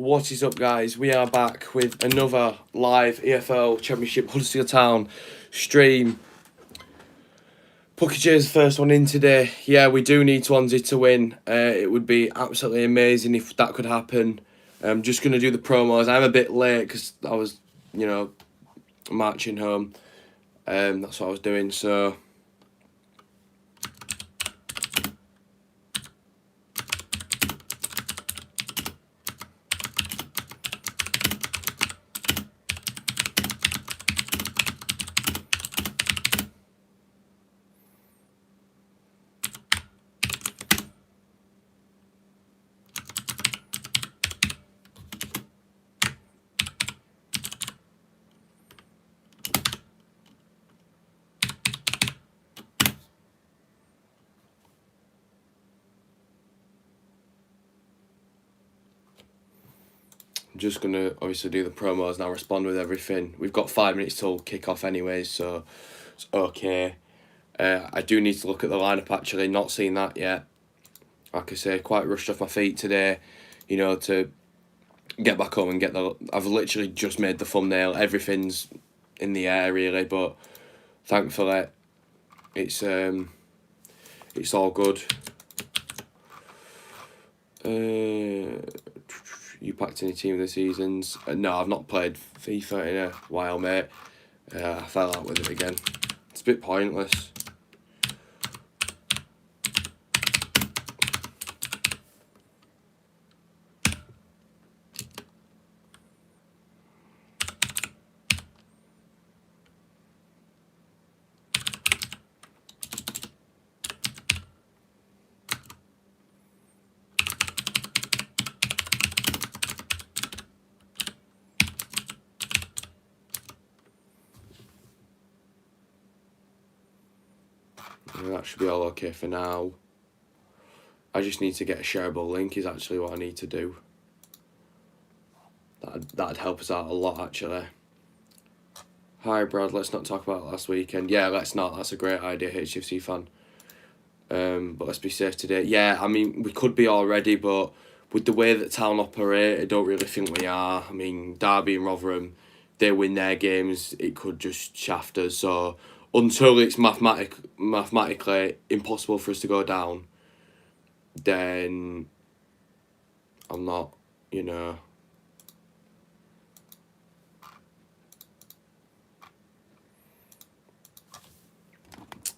What is up, guys? We are back with another live EFL Championship Huddersfield Town stream. Puckage's first one in today. Yeah, we do need Swansea to win. It would be absolutely amazing if that could happen. I'm just going to do the promos. I'm a bit late because I was, marching home. That's what I was doing, so... I'm just going to obviously do the promos now, respond with everything. We've got 5 minutes till kick-off anyways, so it's okay. I do need to look at the lineup actually, not seen that yet. Like I say, quite rushed off my feet today, to get back home and get the... I've literally just made the thumbnail, everything's in the air really, but thankfully it's all good. You packed any team of the seasons? No, I've not played FIFA in a while, mate. I fell out with it again. It's a bit pointless. That should be all okay for now. I just need to get a shareable link is actually what I need to do. That'd help us out a lot actually. Hi Brad, let's not talk about last weekend. Yeah, let's not. That's a great idea, HFC fan. But let's be safe today. Yeah, I mean, we could be already, but with the way that Town operate, I don't really think we are. I mean, Derby and Rotherham, they win their games, it could just shaft us. So until it's mathematically impossible for us to go down, then I'm not, I'm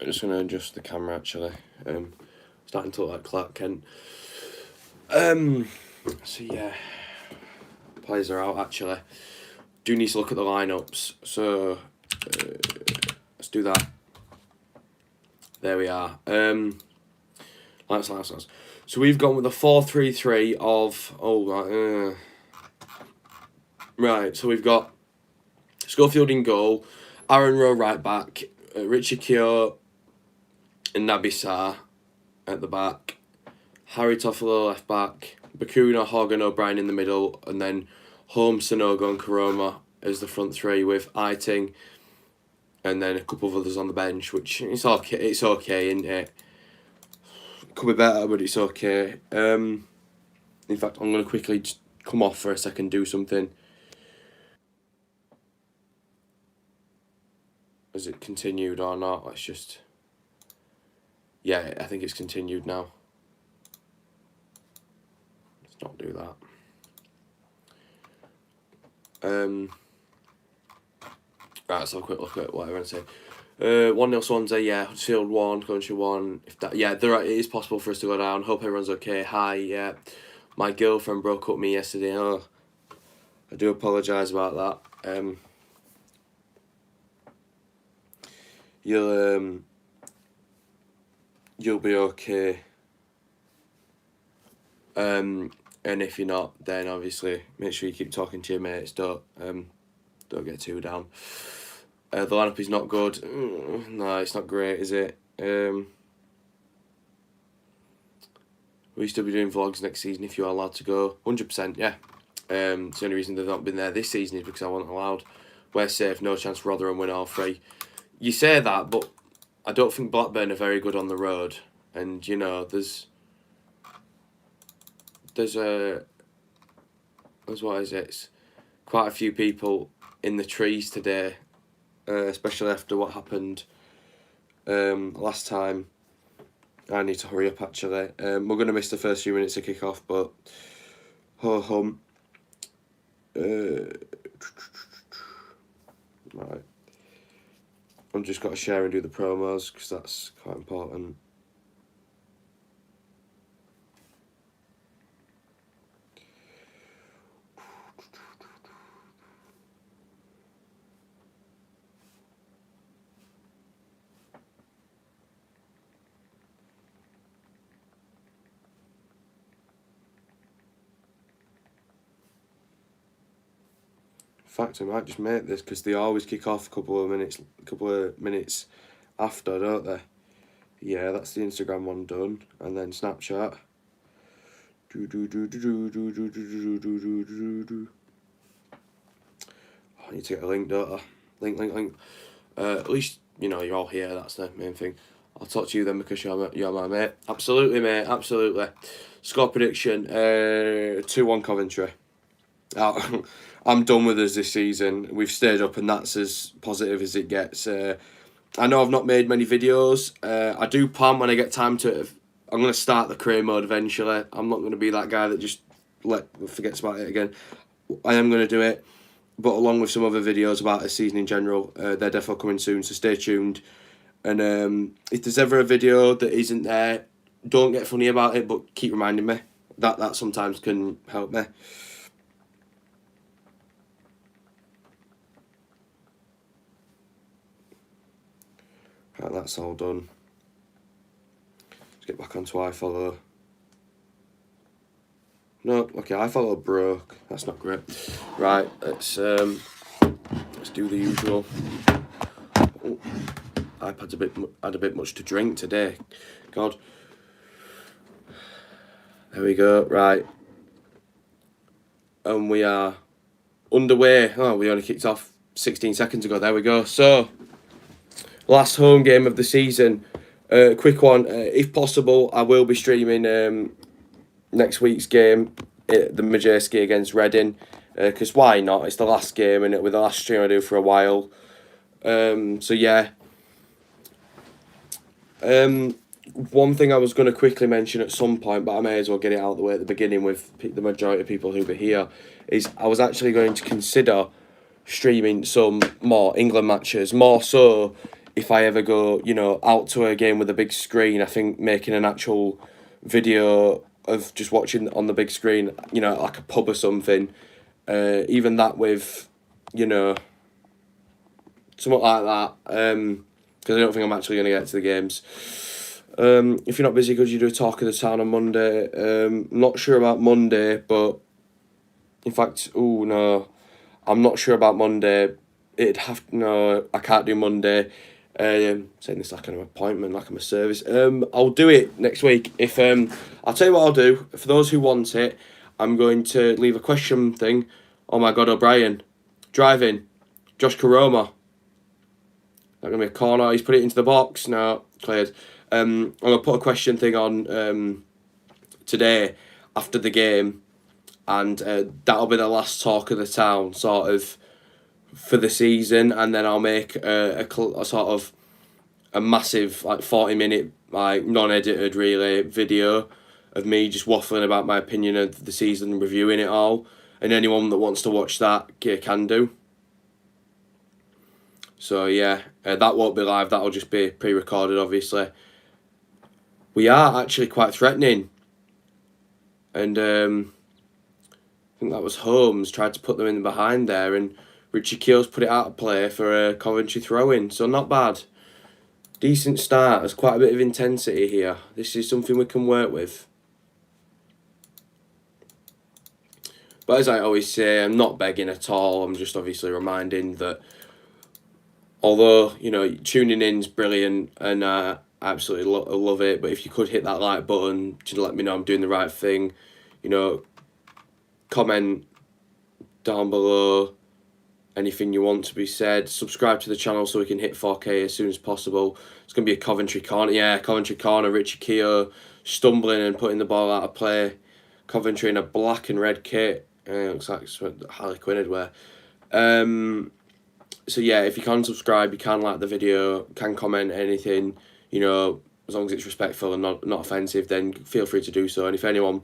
just going to adjust the camera actually. Starting to look like Clark Kent. So yeah, players are out actually. Do need to look at the lineups, so let's do that. There we are. Let's. So we've gone with a 4-3-3 of right. So we've got Schofield in goal, Aaron Rowe right back, Richie Keogh and Naby Sarr at the back, Harry Toffolo left back, Bakuna, Horgan, O'Brien in the middle, and then Holmes, Sanogo and Karoma as the front three with Eiting and then a couple of others on the bench, which it's okay, isn't it? Could be better, but it's okay. In fact, I'm going to quickly just come off for a second, do something. Has it continued or not? Let's just... Yeah, I think it's continued now. Let's not do that. Right, let's have a quick look at what everyone's saying. 1-0 Swansea, yeah. Huddersfield 1, Coventry 1. It is possible for us to go down. Hope everyone's okay. Hi, yeah. My girlfriend broke up with me yesterday. Oh, I do apologise about that. You'll be okay. And if you're not, then obviously make sure you keep talking to your mates. Don't get too down. The lineup is not good. No, it's not great, is it? Will you still be doing vlogs next season if you are allowed to go? 100%, yeah. The only reason they've not been there this season is because I wasn't allowed. We're safe, no chance Rotherham win all 3. You say that, but I don't think Blackburn are very good on the road. And, there's a what is it? It's quite a few people in the trees today, especially after what happened last time. I need to hurry up actually. We're going to miss the first few minutes of kick-off, but ho hum. Right. I've just got to share and do the promos because that's quite important. In fact, I might just make this because they always kick off a couple of minutes after, don't they? Yeah, that's the Instagram one done, and then Snapchat. I need to get a link, don't I? Link. At least you know you're all here. That's the main thing. I'll talk to you then because you're my mate. Absolutely, mate. Absolutely. Score prediction: 2-1 Coventry. I'm done with us this season. We've stayed up, and that's as positive as it gets. I know I've not made many videos. I do plan when I get time to. I'm going to start the career mode eventually. I'm not going to be that guy that just forgets about it again. I am going to do it, but along with some other videos about the season in general, they're definitely coming soon. So stay tuned. And if there's ever a video that isn't there, don't get funny about it, but keep reminding me. That sometimes can help me. Right, that's all done. Let's get back onto iFollow. No, okay, iFollow broke. That's not great. Right, let's do the usual. Oh, iPad's had a bit much to drink today. God. There we go. Right, and we are underway. Oh, we only kicked off 16 seconds ago. There we go. So, last home game of the season. Quick one. If possible, I will be streaming next week's game, the Majeski against Reading, because why not? It's the last game, and it with the last stream I do for a while. So yeah. One thing I was going to quickly mention at some point, but I may as well get it out of the way at the beginning with the majority of people who were here, is I was actually going to consider streaming some more England matches, more so if I ever go, out to a game with a big screen. I think making an actual video of just watching on the big screen, like a pub or something, even that with, something like that, because I don't think I'm actually going to get to the games. If you're not busy, could you do a talk of the town on Monday? I'm not sure about Monday, but in fact, no, I'm not sure about Monday. I can't do Monday. Saying this like an appointment, like I'm a service. I'll do it next week. If I'll tell you what I'll do. For those who want it, I'm going to leave a question thing. Oh my God, O'Brien, driving, Josh Karoma. Not gonna be a corner. He's put it into the box. No, cleared. I'm gonna put a question thing on today after the game, and that'll be the last talk of the town, sort of, for the season, and then I'll make a sort of a massive 40-minute non-edited really video of me just waffling about my opinion of the season, reviewing it all, and anyone that wants to watch that can do. So yeah, that won't be live. That'll just be pre-recorded, obviously. We are actually quite threatening, and I think that was Holmes tried to put them in behind there, and Richie Keogh's put it out of play for a Coventry throw-in, so not bad. Decent start. There's quite a bit of intensity here. This is something we can work with. But as I always say, I'm not begging at all. I'm just obviously reminding that although, tuning in's brilliant and I absolutely love it, but if you could hit that like button to let me know I'm doing the right thing, comment down below anything you want to be said. Subscribe to the channel so we can hit 4K as soon as possible. It's going to be a Coventry corner. Yeah, Coventry corner. Richie Keogh stumbling and putting the ball out of play. Coventry in a black and red kit. Looks like it's what Harley Quinn would wear. So yeah, if you can subscribe, you can like the video, can comment anything, you know, as long as it's respectful and not offensive, then feel free to do so. And if anyone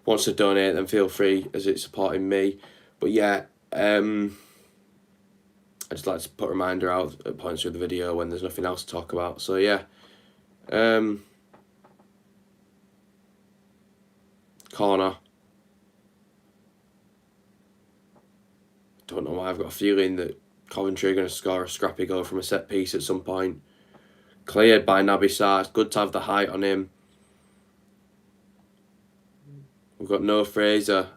wants to donate, then feel free, as it's supporting me. But yeah, I just like to put a reminder out at points through the video when there's nothing else to talk about. So yeah, corner. Don't know why, I've got a feeling that Coventry are going to score a scrappy goal from a set piece at some point. Cleared by Naby Sarr. It's good to have the height on him. We've got no Fraser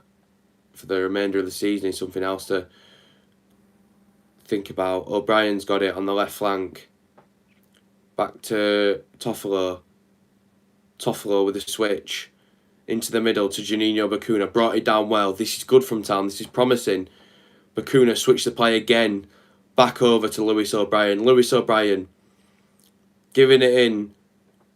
for the remainder of the season. It's something else to think about. O'Brien's got it on the left flank. Back to Toffolo. Toffolo with a switch. Into the middle to Juninho Bacuna. Brought it down well. This is good from Town. This is promising. Bacuna switched the play again. Back over to Lewis O'Brien. Lewis O'Brien giving it in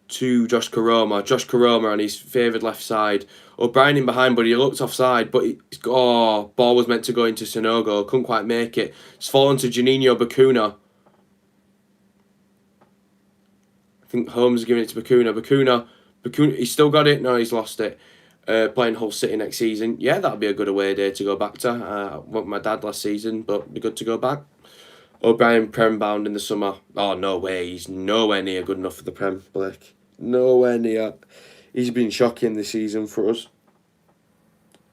to Josh Koroma. Josh Koroma on his favoured left side. O'Brien in behind, but he looked offside. But ball was meant to go into Sonogo. Couldn't quite make it. It's fallen to Juninho Bacuna. I think Holmes is giving it to Bacuna. Bacuna, he's still got it. No, he's lost it. Playing Hull City next season. Yeah, that'd be a good away day to go back to. I went with my dad last season, but it'd be good to go back. O'Brien Prem bound in the summer. Oh, no way. He's nowhere near good enough for the Prem, Blake. Nowhere near. He's been shocking this season for us.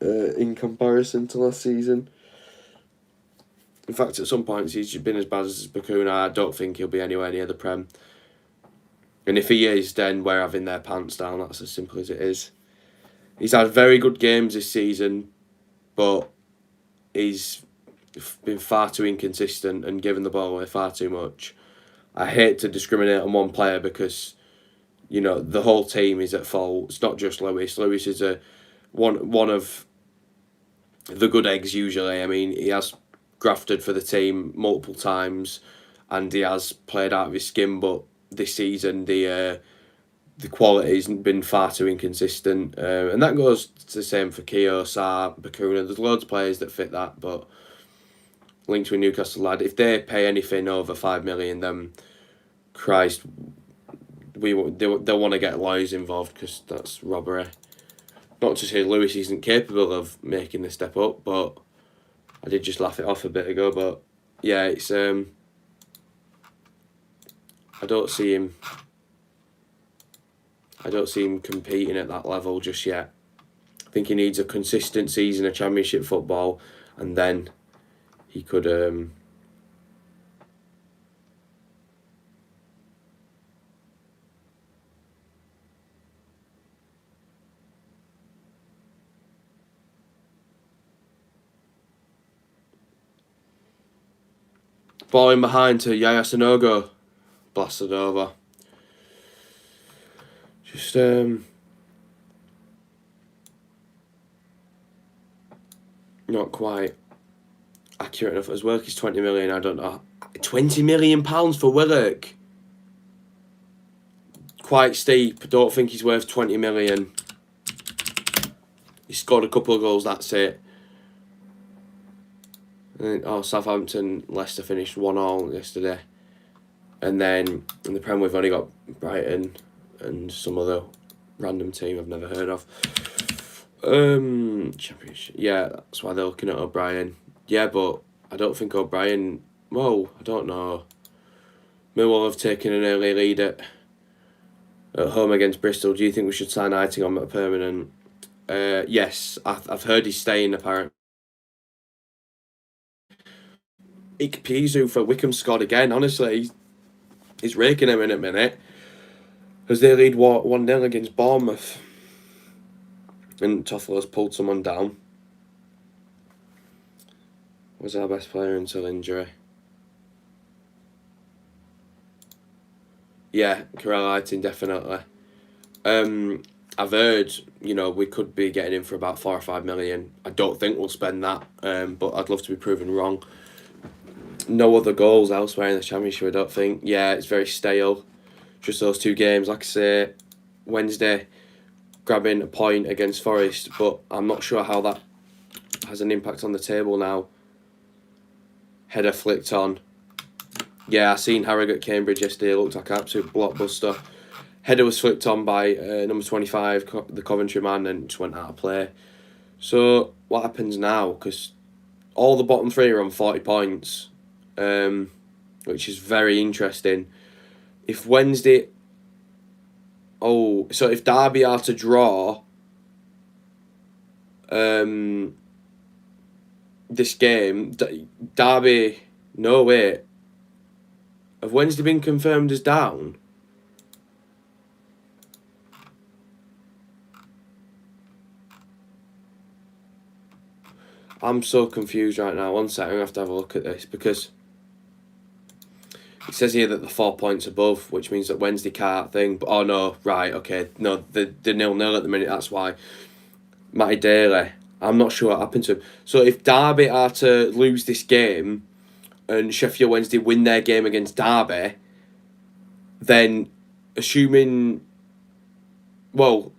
In comparison to last season. In fact, at some points he's been as bad as Bacuna. I don't think he'll be anywhere near the Prem. And if he is, then we're having their pants down. That's as simple as it is. He's had very good games this season, but he's been far too inconsistent and given the ball away far too much. I hate to discriminate on one player because, you know, the whole team is at fault. It's not just Lewis. Lewis is one of the good eggs usually. I mean, he has grafted for the team multiple times and he has played out of his skin, but this season the quality's been far too inconsistent. And that goes to the same for Keogh, Sarr, Bacuna. There's loads of players that fit that, but linked to a Newcastle lad, if they pay anything over 5 million, then Christ, they'll want to get lawyers involved because that's robbery. Not to say Lewis isn't capable of making the step up, but I did just laugh it off a bit ago. But yeah, it's I don't see him competing at that level just yet. I think he needs a consistent season of Championship football, and then he could ball in behind to Yaya Sanogo. Blasted over. Just not quite accurate enough. His work is 20 million. I don't know. 20 million pounds for Willock. Quite steep. Don't think he's worth 20 million. He scored a couple of goals. That's it. And, Southampton, Leicester finished 1-1 yesterday. And then in the Prem we've only got Brighton and some other random team I've never heard of. Championship. Yeah, that's why they're looking at O'Brien. Yeah, but I don't think O'Brien... Well, I don't know. Millwall have taken an early lead at home against Bristol. Do you think we should sign Eiting on a permanent? Yes, I've heard he's staying apparently. Ikpeazu for Wickham scored again. Honestly, he's raking him in a minute. As they lead 1-0 against Bournemouth. And Toffolo's pulled someone down. Was our best player until injury. Yeah, Karel Eiting, definitely. I've heard, you know, we could be getting him for about 4 or 5 million. I don't think we'll spend that, but I'd love to be proven wrong. No other goals elsewhere in the Championship, I don't think. Yeah, it's very stale. Just those 2 games. Like I say, Wednesday, grabbing a point against Forest, but I'm not sure how that has an impact on the table now. Header flicked on. Yeah, I seen Harrogate Cambridge yesterday. It looked like an absolute blockbuster. Header was flicked on by number 25, the Coventry man, and just went out of play. So what happens now? Because all the bottom three are on 40 points, which is very interesting. If Wednesday... Oh, so if Derby are to draw this game, Derby... No, wait. Have Wednesday been confirmed as down? I'm so confused right now. 1 second, I have to have a look at this because it says here that the 4 points above, which means that Wednesday can't thing. But oh no, right, okay, no, they're 0-0 at the minute. That's why. Matty Daly, I'm not sure what happened to him. So if Derby are to lose this game and Sheffield Wednesday win their game against Derby, then assuming, well,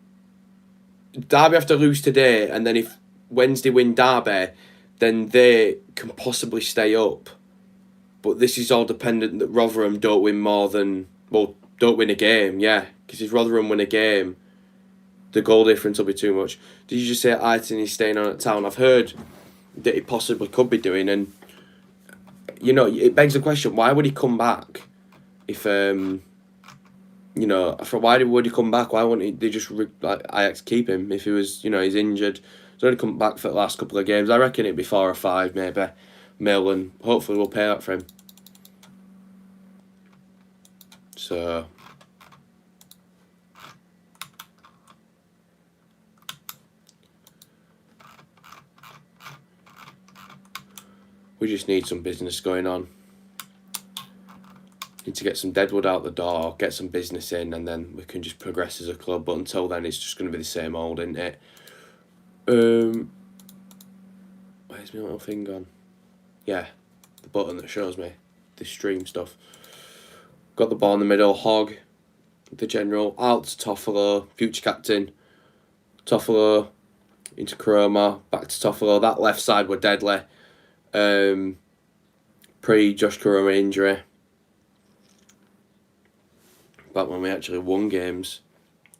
Derby have to lose today, and then if Wednesday win Derby, then they can possibly stay up. But this is all dependent that Rotherham don't win more than... Well, don't win a game, yeah. Because if Rotherham win a game, the goal difference will be too much. Did you just say Aiton is staying on at Town? I've heard that he possibly could be doing, and, you know, it begs the question, why would he come back if... You know, why would he come back? Why wouldn't they just Ajax keep him if he was, you know, he's injured? He's only come back for the last couple of games. I reckon it'd be 4 or 5 maybe, mil, and hopefully we'll pay out for him. So we just need some business going on. Need to get some deadwood out the door, get some business in, and then we can just progress as a club. But until then, it's just going to be the same old, isn't it? Where's my little thing gone? Yeah, the button that shows me the stream stuff. Got the ball in the middle. Hogg, the general, out to Toffolo, future captain. Toffolo into Chroma, back to Toffolo. That left side were deadly. Pre-Josh Chroma injury. Back when we actually won games.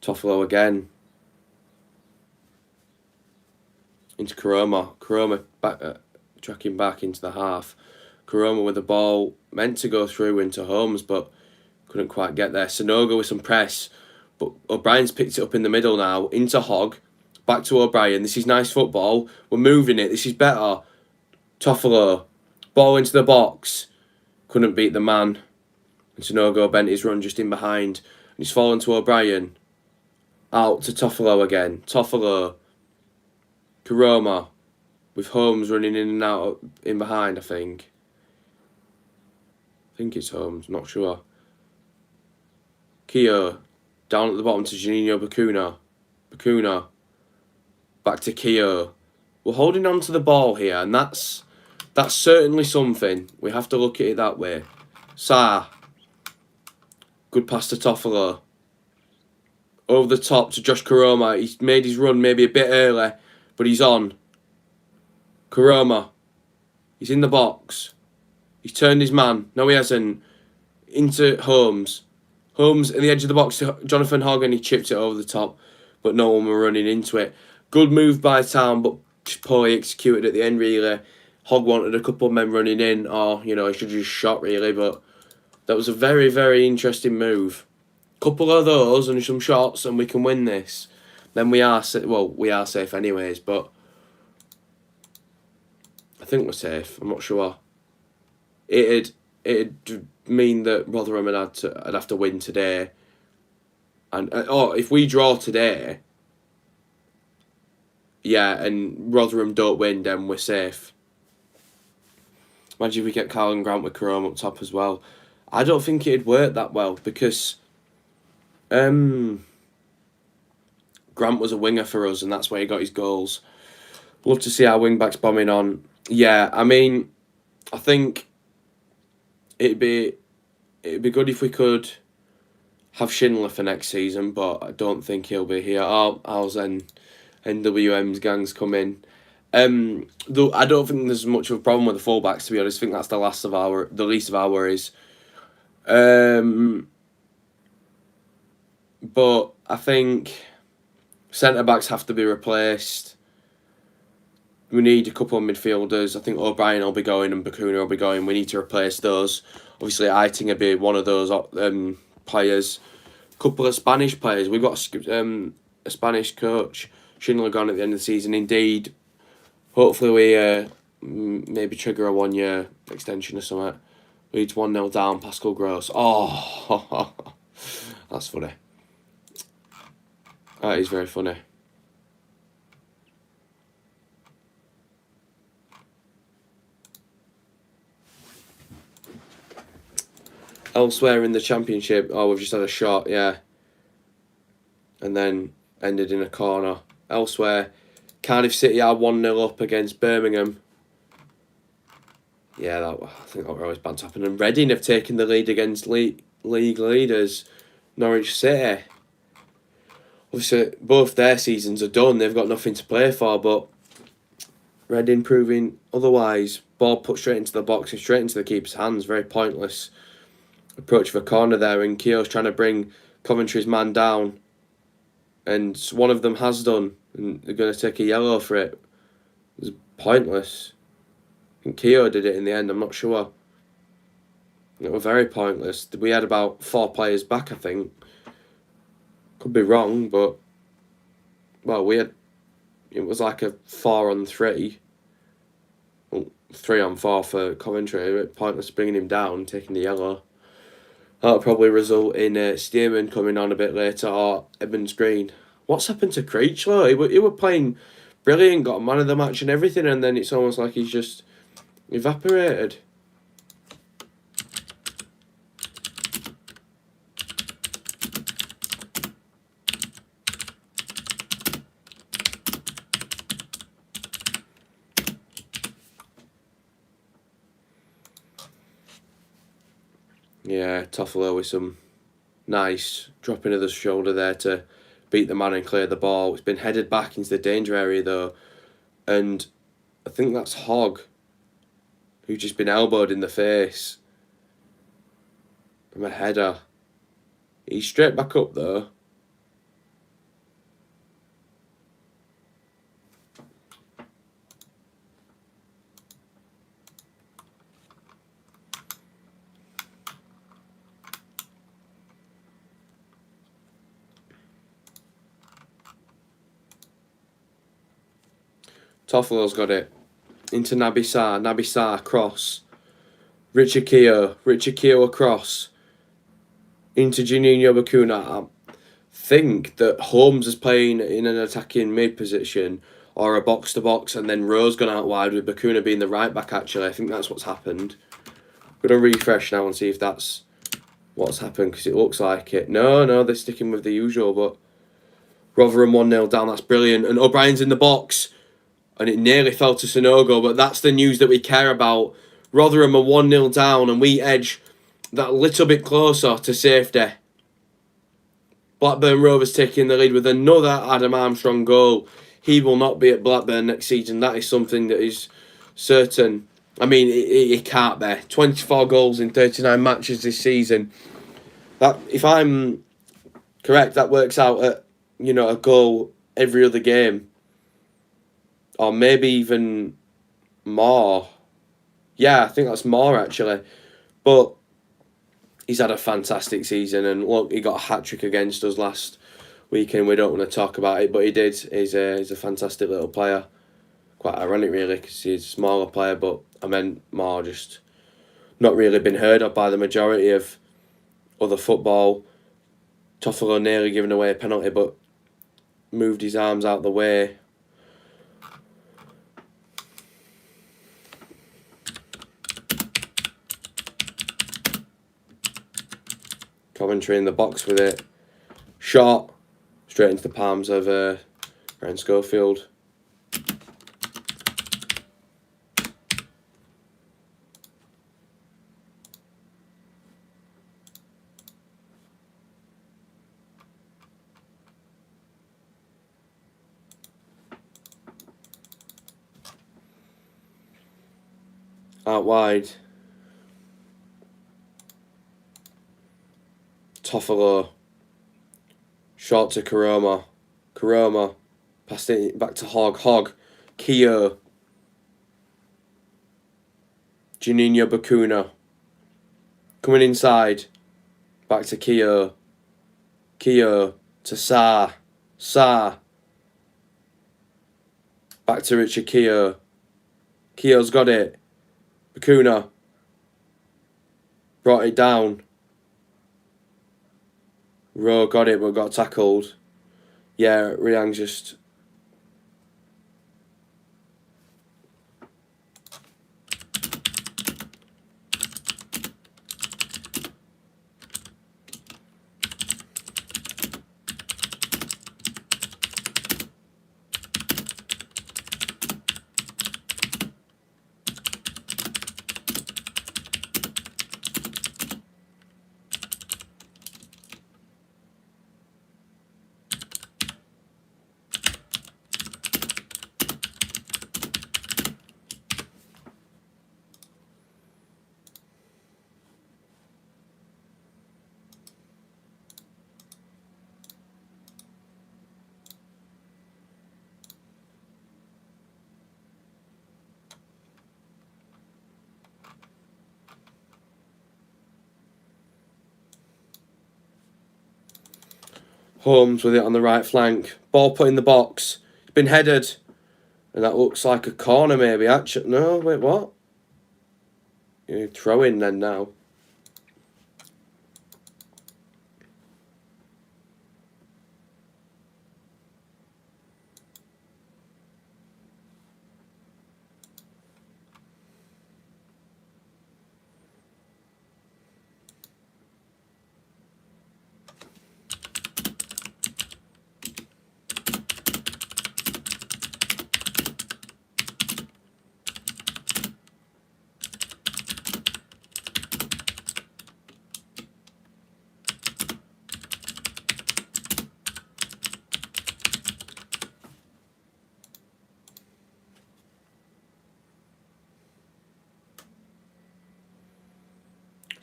Toffolo again. Into Chroma. Chroma back, tracking back into the half. Chroma with the ball, meant to go through into Holmes, but couldn't quite get there. Sonogo with some press, but O'Brien's picked it up in the middle now. Into Hogg. Back to O'Brien. This is nice football. We're moving it. This is better. Toffolo. Ball into the box. Couldn't beat the man. And Sonogo bent his run just in behind. And he's fallen to O'Brien. Out to Toffolo again. Toffolo. Chroma. With Holmes running in and out in behind, I think. I think it's Holmes, not sure. Keogh. Down at the bottom to Janino Bacuna. Bacuna. Back to Keogh. We're holding on to the ball here, and that's certainly something. We have to look at it that way. Sarr. Good pass to Toffolo. Over the top to Josh Chroma. He's made his run maybe a bit early, but he's on. Chroma. He's in the box. He's turned his man. No, he hasn't. Into Holmes. Holmes at the edge of the box to Jonathan Hogg, and he chipped it over the top, but no one were running into it. Good move by Town, but just poorly executed at the end, really. Hogg wanted a couple of men running in, or, you know, he should have just shot, really, but that was a very, very interesting move. Couple of those and some shots, and we can win this. Then we are safe anyways, but I think we're safe. I'm not sure. It'd mean that Rotherham would have to win today, and if we draw today, yeah, and Rotherham don't win, then we're safe. Imagine if we get Carl Grant with Chrome up top as well. I don't think it'd work that well because Grant was a winger for us, and that's where he got his goals. Love to see our wing backs bombing on. Yeah, I mean, I think it'd be good if we could have Schindler for next season, but I don't think he'll be here. Oh, how's NWM's gangs come in? Though I don't think there's much of a problem with the fullbacks, to be honest. I think that's the least of our worries. But I think centre backs have to be replaced. We need a couple of midfielders. I think O'Brien will be going and Bakuna will be going. We need to replace those. Obviously, Eiting will be one of those players. Couple of Spanish players. We've got a Spanish coach. Schindler gone at the end of the season. Indeed, hopefully we maybe trigger a 1-year extension or something. Leeds 1-0 down. Pascal Gross. Oh, that's funny. That is very funny. Elsewhere in the Championship, we've just had a shot, yeah. And then ended in a corner. Elsewhere, Cardiff City are 1-0 up against Birmingham. Yeah, I think that was always bound to happen. And Reading have taken the lead against league leaders, Norwich City. Obviously, both their seasons are done. They've got nothing to play for, but Reading proving otherwise. Ball put straight into the box and straight into the keeper's hands. Very pointless approach of a corner there, and Keogh's trying to bring Coventry's man down, and one of them has done, and they're going to take a yellow for it. It was pointless. I think Keogh did it in the end, I'm not sure. It was very pointless. We had about 4 players back, I think. Could be wrong, but well, it was like a 4-on-3. Well, 3-on-4 for Coventry. Pointless bringing him down, taking the yellow. That'll probably result in Stearman coming on a bit later, or Evans Green. What's happened to Creechlow? He were playing brilliant, got a man of the match and everything, and then it's almost like he's just evaporated. Yeah, Toffolo with some nice dropping of the shoulder there to beat the man and clear the ball. It's been headed back into the danger area though, and I think that's Hogg, who's just been elbowed in the face from a header. He's straight back up though. Toffolo's got it into Naby Sarr cross. Richard Keogh across into Juninho Bakuna. I think that Holmes is playing in an attacking mid position or a box to box, and then Rowe's gone out wide with Bakuna being the right back. Actually, I think that's what's happened. I'm gonna refresh now and see if that's what's happened, because it looks like it. No, they're sticking with the usual. But Rotherham 1-0 down. That's brilliant. And O'Brien's in the box. And it nearly fell to Sonogo, but that's the news that we care about. Rotherham are 1-0 down, and we edge that little bit closer to safety. Blackburn Rovers taking the lead with another Adam Armstrong goal. He will not be at Blackburn next season. That is something that is certain. I mean, it can't be. 24 goals in 39 matches this season. That, if I'm correct, that works out at, a goal every other game. Or maybe even more. Yeah, I think that's more actually. But he's had a fantastic season, and look, he got a hat-trick against us last weekend. We don't want to talk about it, but he did. He's a fantastic little player. Quite ironic really, because he's a smaller player, but I meant more just not really been heard of by the majority of other football. Toffolo nearly giving away a penalty, but moved his arms out the way. Coventry in the box with it. Shot straight into the palms of Ryan Schofield. Out wide. Toffolo. Short to Karoma. Karoma. Passed it back to Hogg. Hogg. Keogh. Juninho Bakuna. Coming inside. Back to Keogh. Keogh to Sarr. Sarr. Back to Richard Keogh. Keogh's got it. Bakuna. Brought it down. Rowe got it but got tackled. Yeah, Riang's just... Holmes with it on the right flank. Ball put in the box. It's been headed. And that looks like a corner maybe. Actually, no, wait, what? You throw in then now.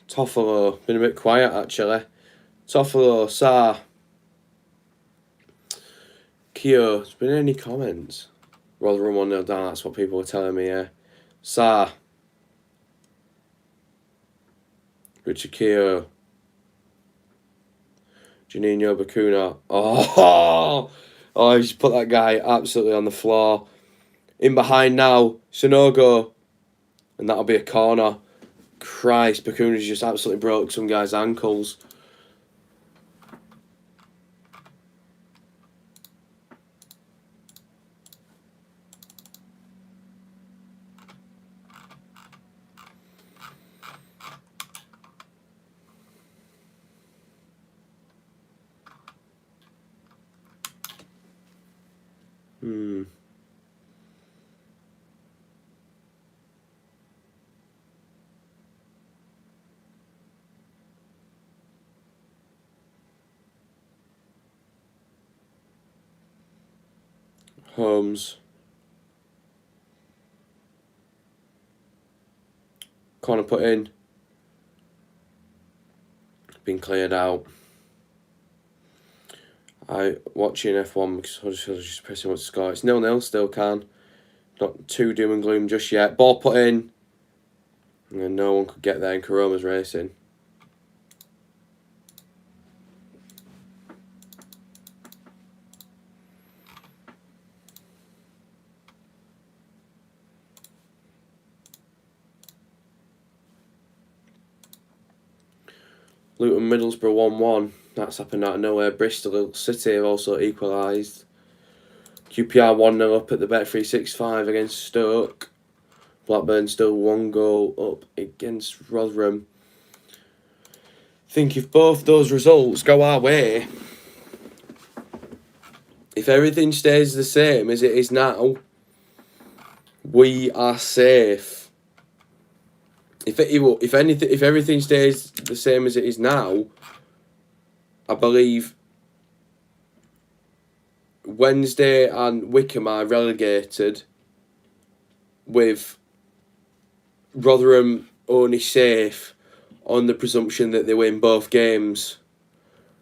Toffolo, been a bit quiet actually. Toffolo, Sarr. Keogh, has been any comments? Rotherham 1-0 down, that's what people were telling me, yeah. Sarr. Richard Keogh. Juninho Bakuna. Oh, he's put that guy absolutely on the floor. In behind now, Sonogo. And that'll be a corner. Christ, Bakuna's just absolutely broke some guy's ankles. Holmes. Corner put in. Been cleared out. Watching F1 because Huddersfield is just pressing what to score. It's 0-0 still, can. Not too doom and gloom just yet. Ball put in. And no one could get there and Karoma's racing. Luton Middlesbrough 1-1. That's happened out of nowhere. Bristol City have also equalised. QPR 1-0 up at the Bet365 against Stoke. Blackburn still 1 goal up against Rotherham. I think if both those results go our way, if everything stays the same as it is now, we are safe. If everything stays the same as it is now, I believe Wednesday and Wickham are relegated with Rotherham only safe on the presumption that they win both games.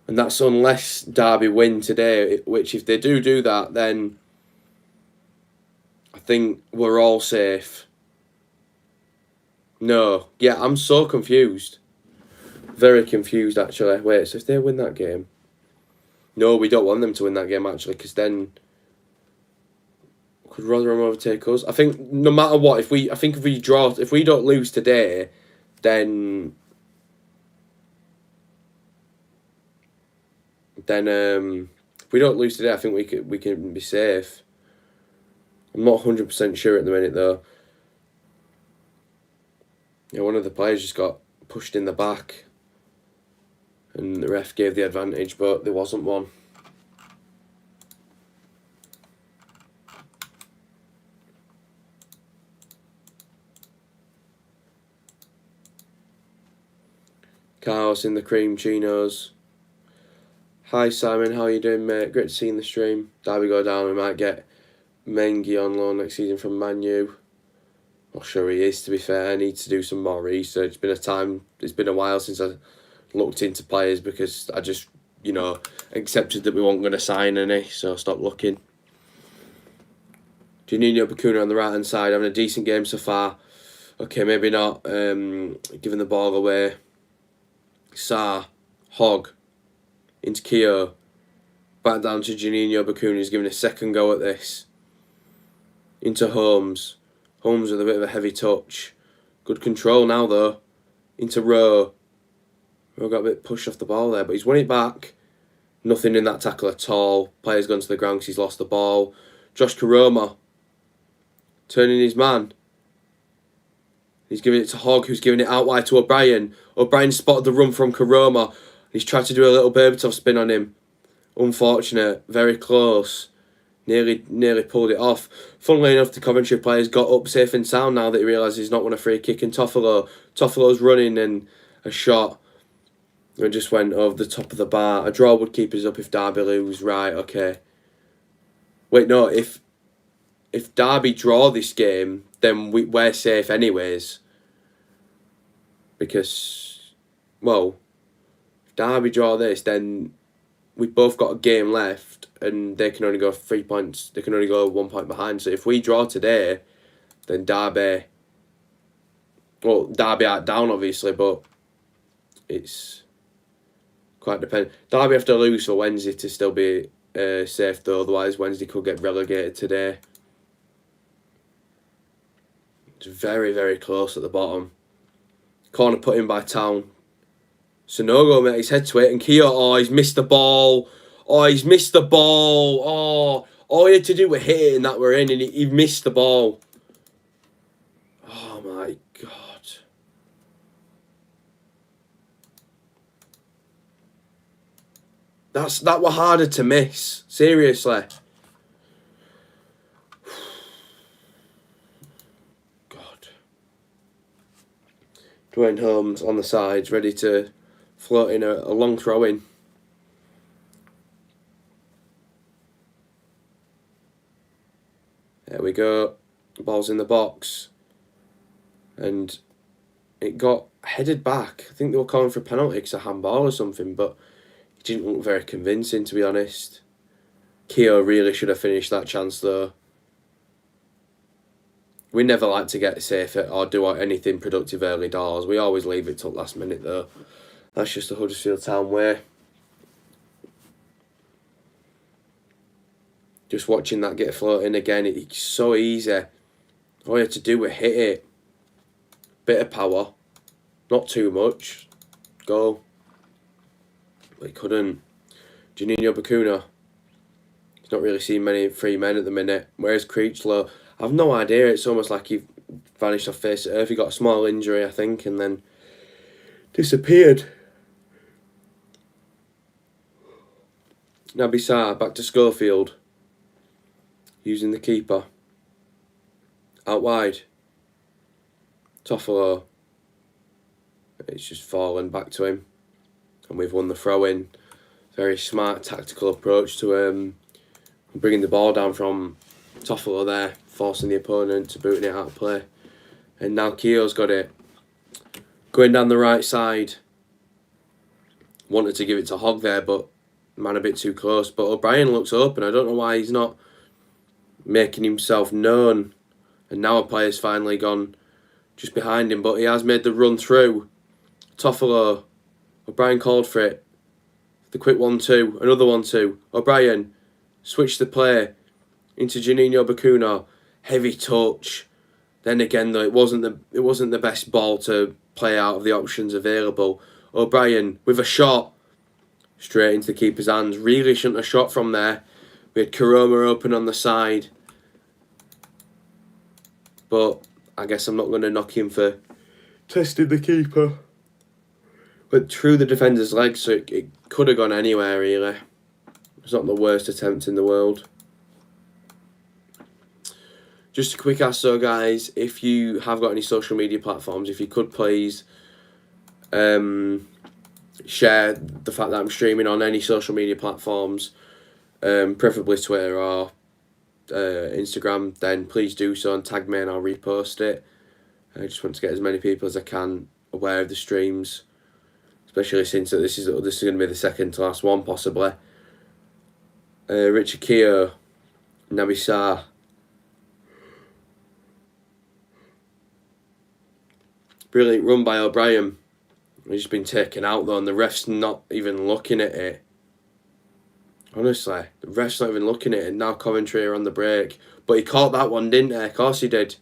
And that's unless Derby win today, which if they do that, then I think we're all safe. No. Yeah, I'm so confused. Very confused, actually. Wait, so if they win that game... No, we don't want them to win that game, actually, because then... Could Rotherham overtake us? I think no matter what, if we don't lose today, then if we don't lose today, I think we can be safe. I'm not 100% sure at the minute though. Yeah, one of the players just got pushed in the back, and the ref gave the advantage, but there wasn't one. Carlos in the cream chinos. Hi Simon, how you doing, mate? Great to see you in the stream. Derby go down, we might get Mengi on loan next season from Man U. Not sure he is, to be fair. I need to do some more research. It's been a while since I looked into players because I just, accepted that we weren't going to sign any, so I stopped looking. Juninho Bacuna on the right hand side, having a decent game so far. Okay, maybe not. Giving the ball away. Sarr, Hogg, into Keogh, back down to Juninho Bacuna, who's giving a second go at this. Into Holmes. Holmes with a bit of a heavy touch. Good control now though. Into Rowe. Rowe got a bit pushed off the ball there, but he's won it back. Nothing in that tackle at all. Player's gone to the ground because he's lost the ball. Josh Koroma. Turning his man. He's giving it to Hogg, who's giving it out wide to O'Brien. O'Brien spotted the run from Koroma. He's tried to do a little Berbatov spin on him. Unfortunate. Very close. Nearly pulled it off. Funnily enough, the Coventry players got up safe and sound now that he realised he's not won a free kick. And Toffolo's running and a shot. It just went over the top of the bar. A draw would keep us up if Derby lose. Right, okay. Wait, no, if Derby draw this game, then we're safe anyways. Because, well, if Derby draw this, then we've both got a game left and they can only go 3 points. They can only go 1 point behind. So if we draw today, then Derby are down obviously, but it's quite dependent. Derby have to lose for Wednesday to still be safe though, otherwise Wednesday could get relegated today. It's very, very close at the bottom. Corner put in by Town. Sonogo made his head to it, and Keogh, he's missed the ball. All he had to do was hit it and that we're in, and he missed the ball. Oh my God. That were harder to miss. Seriously. God. Dwayne Holmes on the sides, ready to float in a long throw in. There we go. The ball's in the box. And it got headed back. I think they were calling for a penalty because a handball or something, but it didn't look very convincing, to be honest. Keogh really should have finished that chance, though. We never like to get safe or do anything productive early doors. We always leave it till last minute, though. That's just the Huddersfield Town way. Just watching that get floating again, it's so easy. All you had to do was hit it. Bit of power. Not too much. Go. But he couldn't. Juninho Bacuna. He's not really seen many free men at the minute. Where's Creechlow? I've no idea. It's almost like he vanished off face of earth. He got a small injury, I think, and then disappeared. Naby Sarr back to Schofield. Using the keeper. Out wide. Toffolo. It's just fallen back to him. And we've won the throw-in. Very smart tactical approach to bringing the ball down from Toffolo there. Forcing the opponent to booting it out of play. And now Keogh's got it. Going down the right side. Wanted to give it to Hogg there, but man a bit too close. But O'Brien looks open. I don't know why he's not making himself known. And now a player's finally gone just behind him, but he has made the run through. Toffolo. O'Brien called for it. The quick 1-2. Another 1-2. O'Brien switched the play into Juninho Bacuna. Heavy touch. Then again, though, it wasn't the best ball to play out of the options available. O'Brien with a shot straight into the keeper's hands. Really shouldn't have shot from there. We had Karoma open on the side, but I guess I'm not going to knock him for testing the keeper. Went through the defender's legs, so it could have gone anywhere really. It's not the worst attempt in the world. Just a quick ask though, guys, if you have got any social media platforms, if you could please share the fact that I'm streaming on any social media platforms, preferably Twitter or Instagram, then please do so and tag me and I'll repost it. I just want to get as many people as I can aware of the streams, especially since this is going to be the second to last one possibly. Richard Keogh, Naby Sarr. Brilliant run by O'Brien. He's just been taken out though, and the ref's not even looking at it. Honestly, the ref's not even looking at it, and now Coventry are on the break. But he caught that one, didn't he? Of course he did.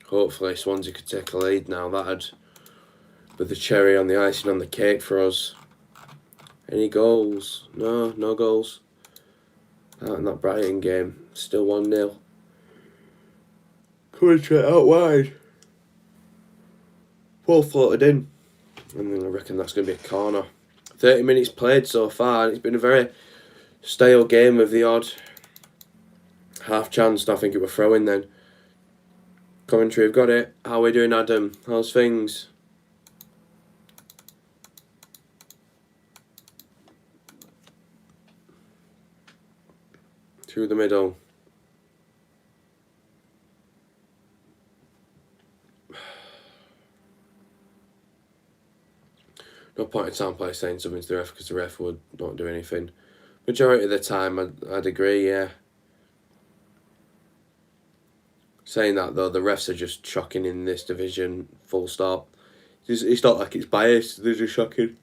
Hopefully Swansea could take a lead now. That'd be the cherry on the icing on the cake for us. Any goals? No goals. Out in that Brighton game, still 1-0. Coventry out wide. Ball floated in. And then I reckon that's going to be a corner. 30 minutes played so far, and it's been a very stale game with the odd half chance. I think it was throw-in then. Coventry have got it. How are we doing, Adam? How's things? Through the middle. No point in soundplay saying something to the ref because the ref would not do anything. Majority of the time, I'd agree, yeah. Saying that though, the refs are just shocking in this division, full stop. It's not like it's biased, they're just shocking.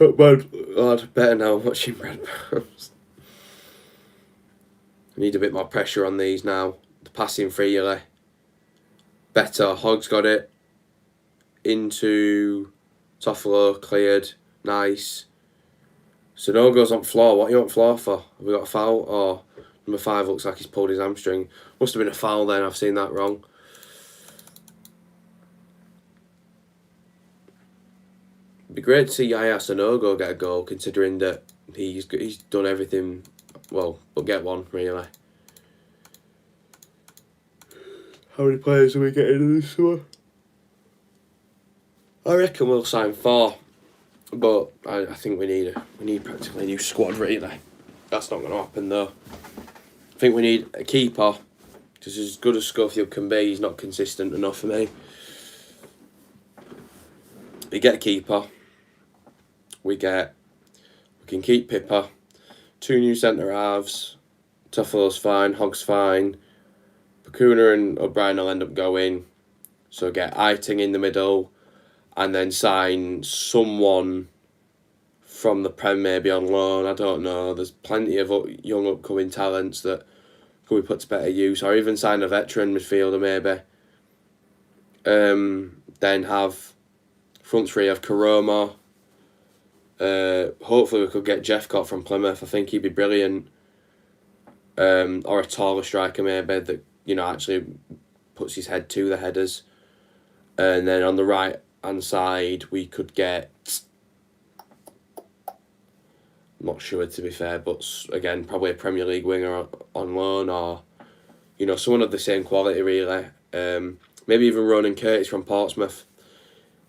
Not bad. God, better now watching Brad Barnes. Need a bit more pressure on these now. The passing freely. Better. Hogg's got it. Into Toffolo, cleared. Nice. Sono goes on floor. What you want floor for? Have we got a foul? Oh, number 5 looks like he's pulled his hamstring. Must have been a foul then. I've seen that wrong. It'd be great to see Yaya Sanogo get a goal, considering that he's done everything well, but get one really. How many players are we getting in this summer? I reckon we'll sign 4, but I think we need practically a new squad really. That's not going to happen though. I think we need a keeper, because as good as Schofield can be, he's not consistent enough for me. We get a keeper. We can keep Pippa. 2 new centre halves. Toffolo's fine. Hogg's fine. Bacuna and O'Brien will end up going. So get Eiting in the middle, and then sign someone from the Prem maybe on loan. I don't know. There's plenty of young upcoming talents that could be put to better use, or even sign a veteran midfielder maybe. Then have front 3 of Karoma. Hopefully we could get Jeffcott from Plymouth. I think he'd be brilliant. Or a taller striker maybe that, actually puts his head to the headers. And then on the right hand side we could get, I'm not sure to be fair, but again probably a Premier League winger on loan, or someone of the same quality really. Maybe even Ronan Curtis from Portsmouth.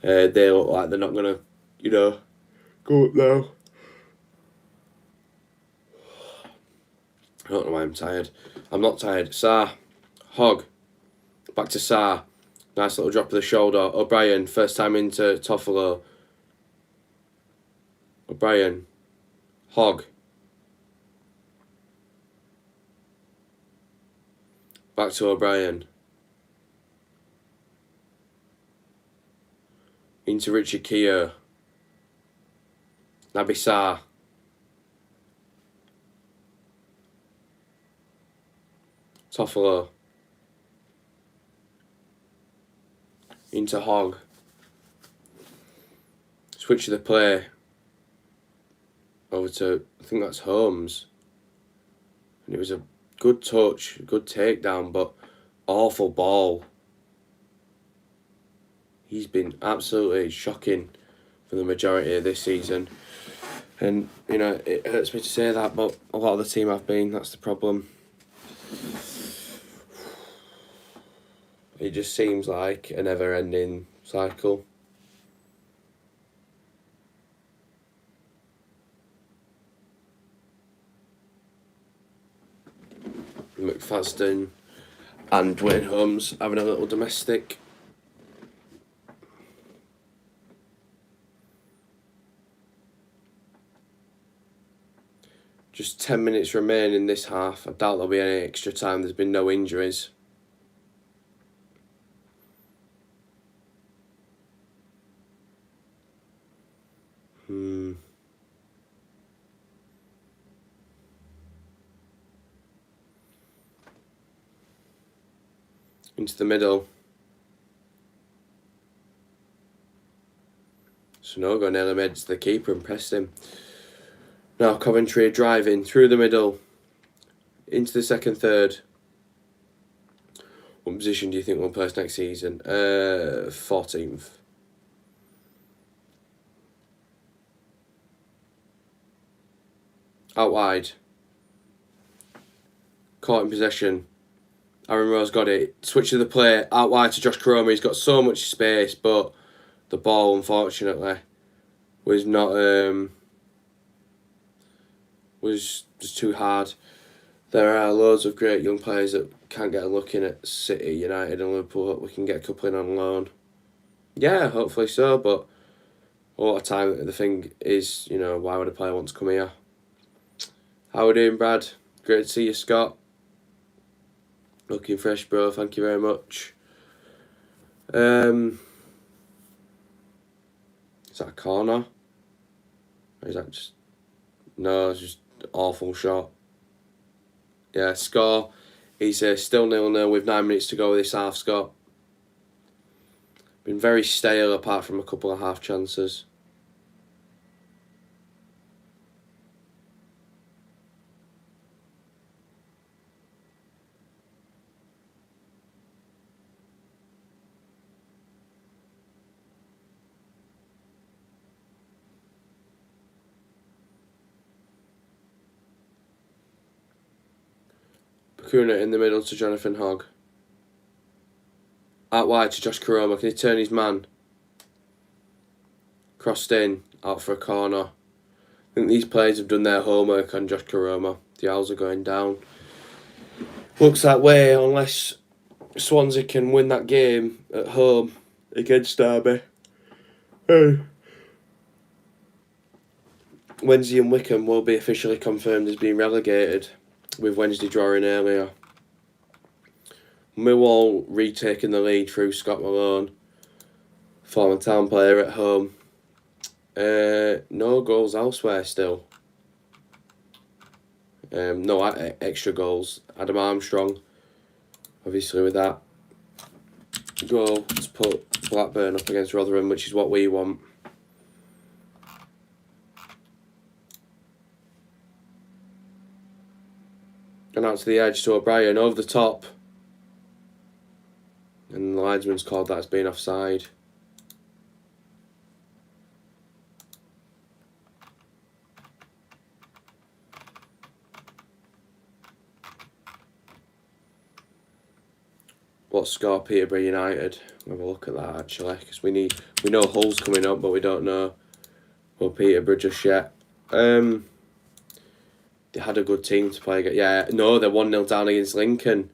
They look like they're not going to, go up now. I don't know why I'm tired. I'm not tired. Sarr. Hogg. Back to Sarr. Nice little drop of the shoulder. O'Brien. First time into Toffolo. O'Brien. Hogg. Back to O'Brien. Into Richard Keogh. Naby Sarr. Toffolo. Into Hogg. Switch of the play. Over to, I think that's Holmes. And it was a good touch, good takedown, but awful ball. He's been absolutely shocking for the majority of this season. And, it hurts me to say that, but a lot of the team have been. That's the problem. It just seems like a never-ending cycle. McFadden and Dwayne Holmes having a little domestic. Just 10 minutes remain in this half. I doubt there'll be any extra time. There's been no injuries. Into the middle. Sonogo nearly made it to the keeper and pressed him. Now Coventry driving through the middle. Into the second third. What position do you think we'll place next season? 14th. Out wide. Caught in possession. Aaron Rose got it. Switch of the play. Out wide to Josh Koroma. He's got so much space, but the ball, unfortunately, was not was just too hard. There are loads of great young players that can't get a look in at City, United and Liverpool. We can get a couple in on loan. Yeah, hopefully so, but a lot of time the thing is, why would a player want to come here? How are we doing, Brad? Great to see you, Scott. Looking fresh, bro. Thank you very much. Is that a corner? Or is that just... No, it's just an awful shot. Yeah, score. He's still 0-0 with 9 minutes to go with this half, Scott. Been very stale apart from a couple of half chances. Bakuna in the middle to Jonathan Hogg. Out wide to Josh Koroma. Can he turn his man? Crossed in. Out for a corner. I think these players have done their homework on Josh Koroma. The Owls are going down. Looks that way unless Swansea can win that game at home against Derby. Wednesday and Wycombe will be officially confirmed as being relegated, with Wednesday drawing earlier. Millwall retaking the lead through Scott Malone, former Town player at home. No goals elsewhere still. No extra goals. Adam Armstrong, obviously, with that goal to put Blackburn up against Rotherham, which is what we want. And out to the edge to O'Brien, over the top. And the linesman's called that as being offside. what score Peterborough United. We'll have a look at that actually, because we know Hull's coming up, but we don't know Peterborough just yet. They had a good team to play against. Yeah, no, they're 1-0 down against Lincoln.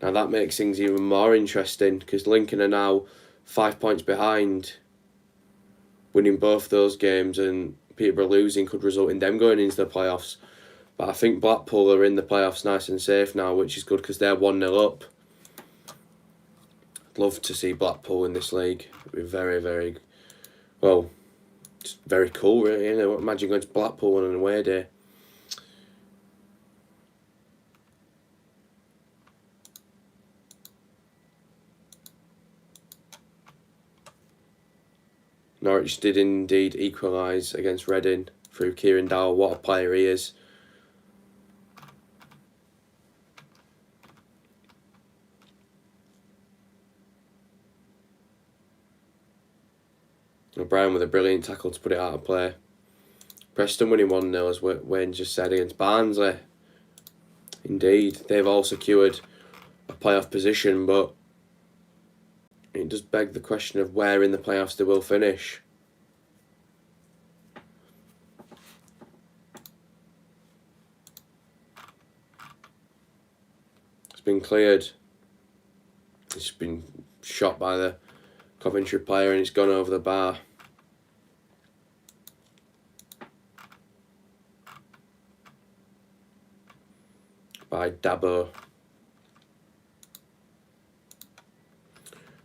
Now that makes things even more interesting, because Lincoln are now 5 points behind. Winning both those games and Peterborough losing could result in them going into the playoffs. But I think Blackpool are in the playoffs nice and safe now, which is good because they're 1-0 up. I'd love to see Blackpool in this league. It'd be very, very, well, just very cool, really. You know, imagine going to Blackpool on an away day. Norwich did indeed equalise against Reading through Kieran Dowell. What a player he is. O'Brien with a brilliant tackle to put it out of play. Preston winning 1-0, as Wayne just said, against Barnsley. Indeed, they've all secured a playoff position, but it does beg the question of where in the playoffs they will finish. It's been cleared. It's been shot by the Coventry player and it's gone over the bar. By Dabo.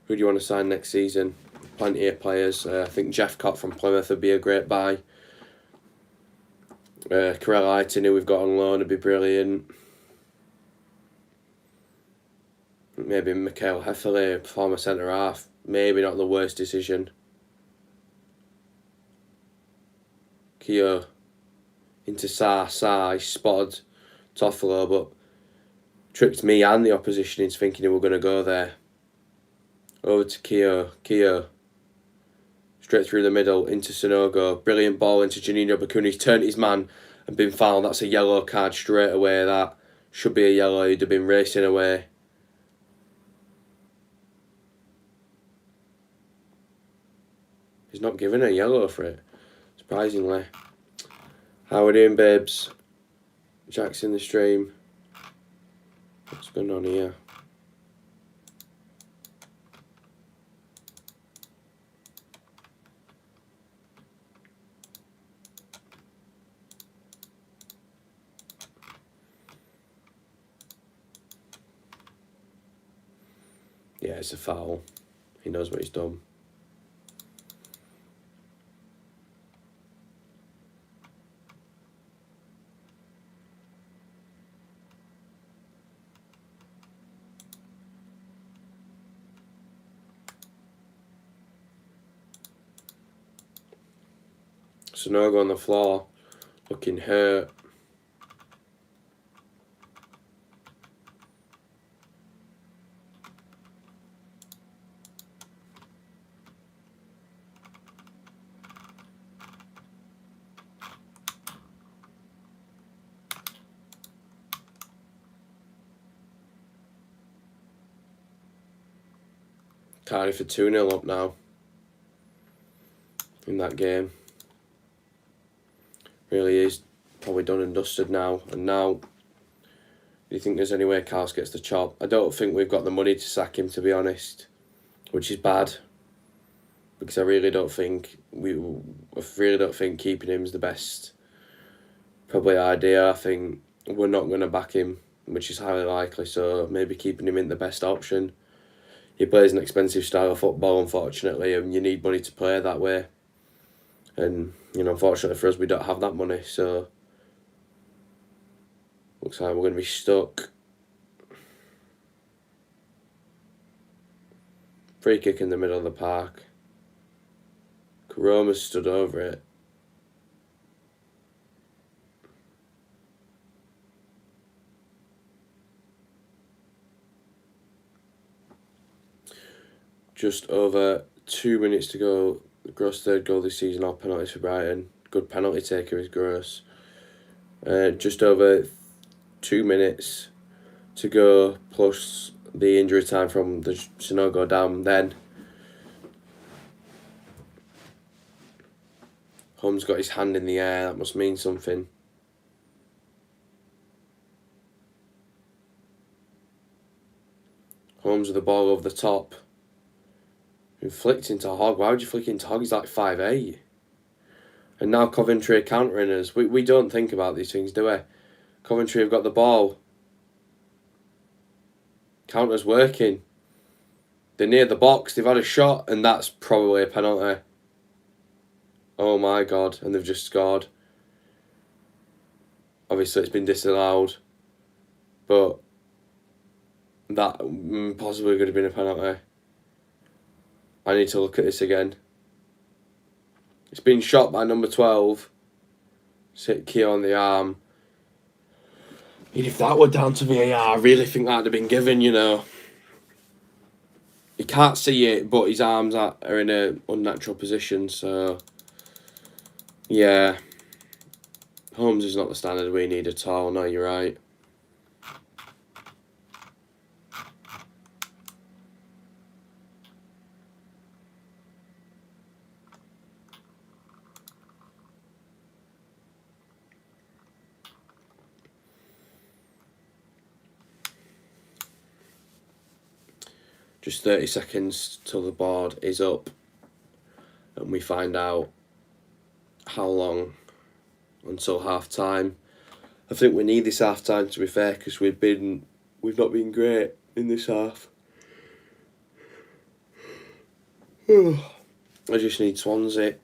Who do you want to sign next season? Plenty of players. I think Jeff Cott from Plymouth would be a great buy. Carell Aiton, who we've got on loan, would be brilliant. Maybe Mikael Hefele, former centre half. Maybe not the worst decision. Keogh into Sa. He spotted Toffolo, but tricked me and the opposition into thinking he were going to go there. Over to Keogh. Straight through the middle into Sonogo. Brilliant ball into Janino Bakuna. He's turned his man and been fouled. That's a yellow card straight away. That should be a yellow. He'd have been racing away. He's not given a yellow for it, surprisingly. How we doing, babes? Jack's in the stream. What's going on here? Yeah, it's a foul. He knows what he's done. Sonogo on the floor, looking hurt. Cardiff are 2-0 up now in that game. Really is probably done and dusted now. And now, do you think there's any way Carls gets the chop? I don't think we've got the money to sack him, to be honest, which is bad, because I really don't think keeping him is the best probably idea. I think we're not going to back him, which is highly likely. So maybe keeping him in the best option. He plays an expensive style of football, unfortunately, and you need money to play that way. And, you know, unfortunately for us, we don't have that money, so looks like we're going to be stuck. Free kick in the middle of the park. Karoma's stood over it. Just over 2 minutes to go. Gross third goal this season, all penalties for Brighton. Good penalty taker is Gross. Just over 2 minutes to go, plus the injury time from the Sonogo down then. Holmes got his hand in the air, that must mean something. Holmes with the ball over the top. Who flicked into Hogg? Why would you flick into Hogg? He's like 5'8". And now Coventry are countering us. We don't think about these things, do we? Coventry have got the ball. Counter's working. They're near the box, they've had a shot, and that's probably a penalty. Oh my God, and they've just scored. Obviously it's been disallowed, but that possibly could have been a penalty. I need to look at this again. It's been shot by number 12. Hit Keogh on the arm. And if that were down to VAR, I really think that'd have been given, you know. He can't see it, but his arms are in an unnatural position, so... Yeah. Holmes is not the standard we need at all, no, you're right. Just 30 seconds till the board is up and we find out how long until half time. I think we need this half time, to be fair, because we've not been great in this half. I just need Swansea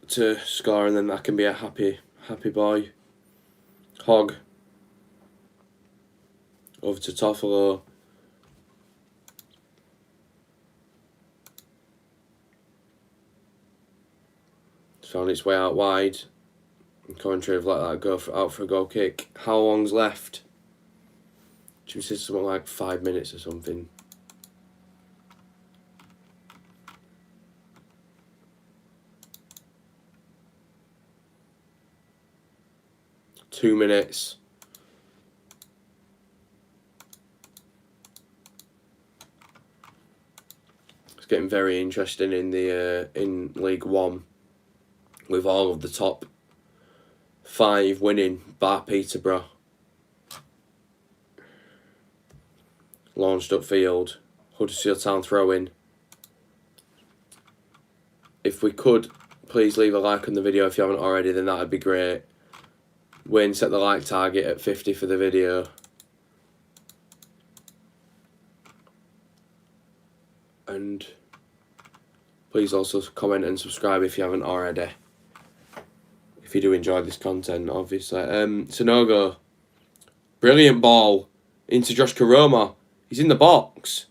to score and then I can be a happy boy. Hogg over to Toffolo. It's found its way out wide. And Coventry have let that go out for a goal kick. How long's left? Jim said something like 5 minutes or something. Two minutes. It's getting very interesting in the in League One, with all of the top 5 winning, bar Peterborough. Launched upfield, Huddersfield Town throw-in. If we could, please leave a like on the video if you haven't already, then that'd be great. Wayne set the like target at 50 for the video. And please also comment and subscribe if you haven't already. If you do enjoy this content, obviously. Sonogo. Brilliant ball into Josh Karoma. He's in the box.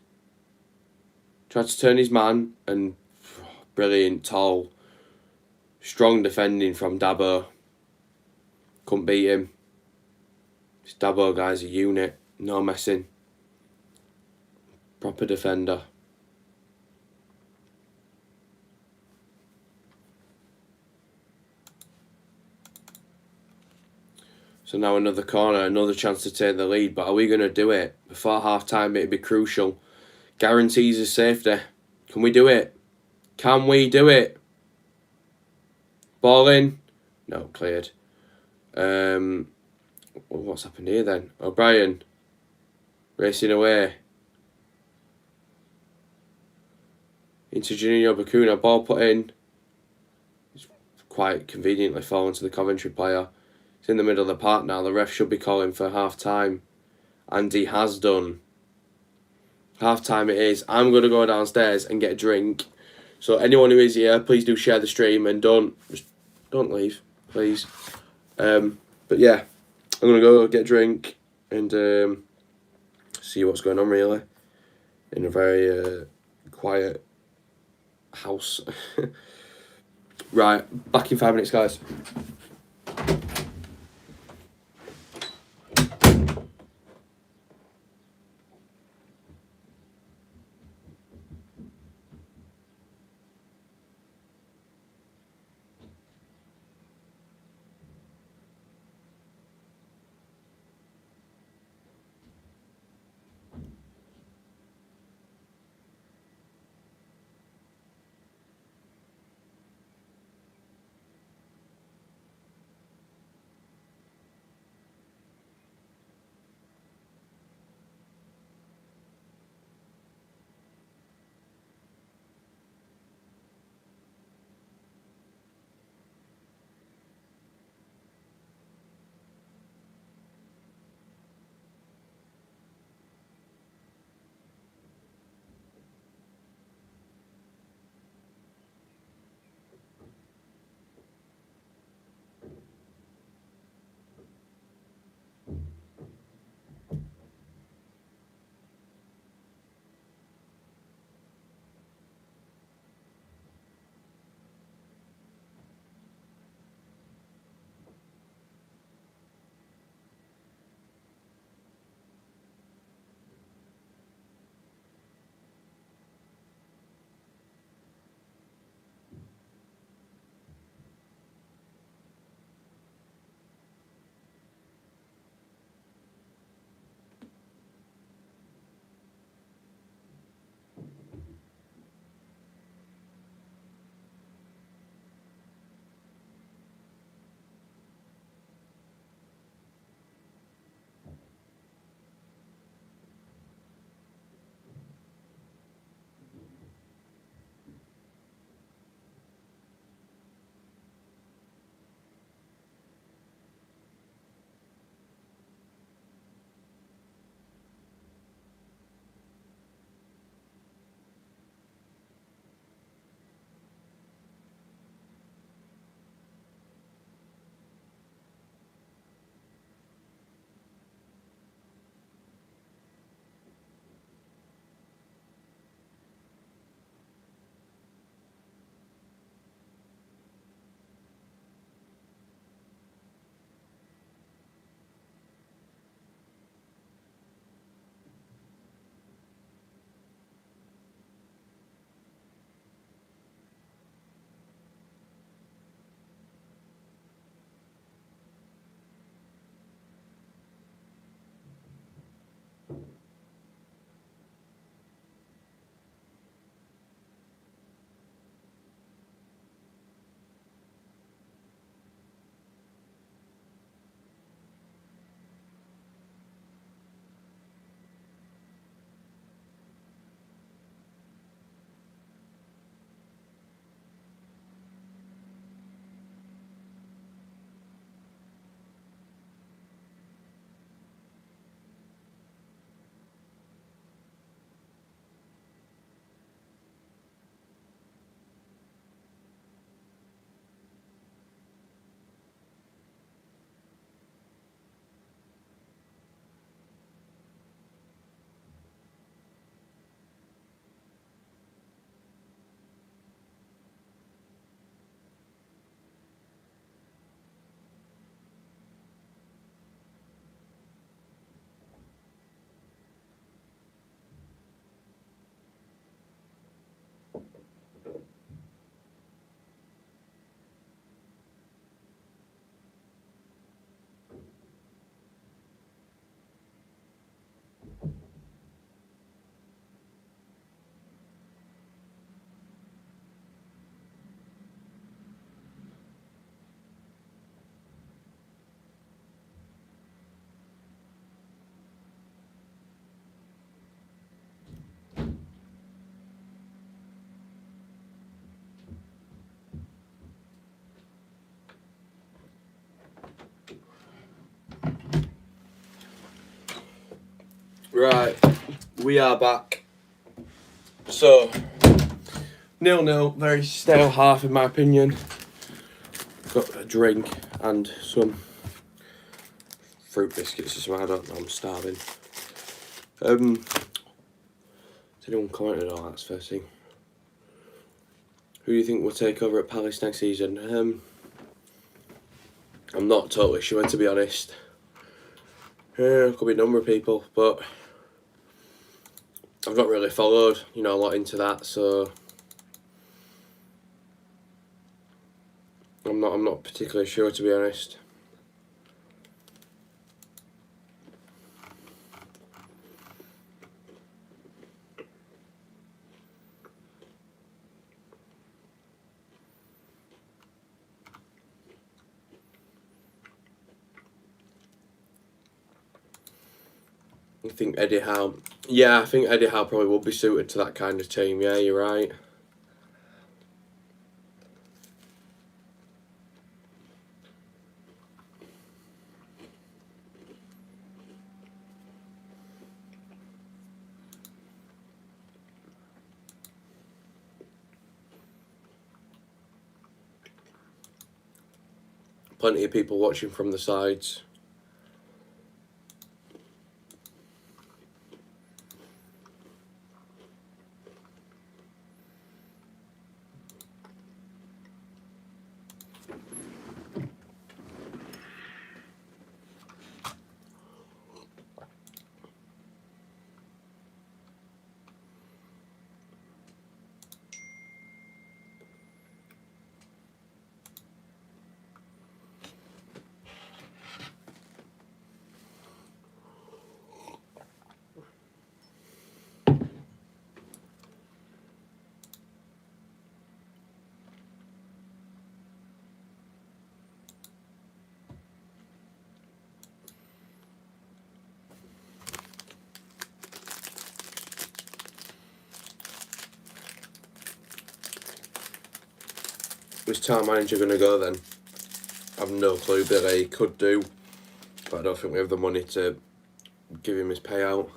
Tried to turn his man and brilliant, tall, strong defending from Dabo. Couldn't beat him. This Dabo guy's a unit. No messing. Proper defender. So now another corner, another chance to take the lead. But are we going to do it? Before half-time, it'd be crucial. Guarantees his safety. Can we do it? Can we do it? Ball in. No, cleared. What's happened here then? O'Brien. Racing away. Into Juninho Bacuna. Ball put in. It's quite conveniently fallen to the Coventry player. It's in the middle of the park now. The ref should be calling for half-time. And he has done. Half-time it is. I'm going to go downstairs and get a drink. So anyone who is here, please do share the stream and don't leave, please. But yeah, I'm going to go get a drink and see what's going on, really. In a very quiet house. Right, back in 5 minutes, guys. Right, we are back. So, 0-0, very stale half in my opinion. Got a drink and some fruit biscuits or something, I don't know, I'm starving. Has anyone commented on that's first thing? Who do you think will take over at Palace next season? I'm not totally sure, to be honest. Could be a number of people, but I've not really followed, a lot into that, so I'm not particularly sure, to be honest. I think Eddie Howe. Yeah, I think Eddie Howe probably would be suited to that kind of team. Yeah, you're right. Plenty of people watching from the sides. Where's town manager going to go then? I've no clue, but they could do. But I don't think we have the money to give him his payout.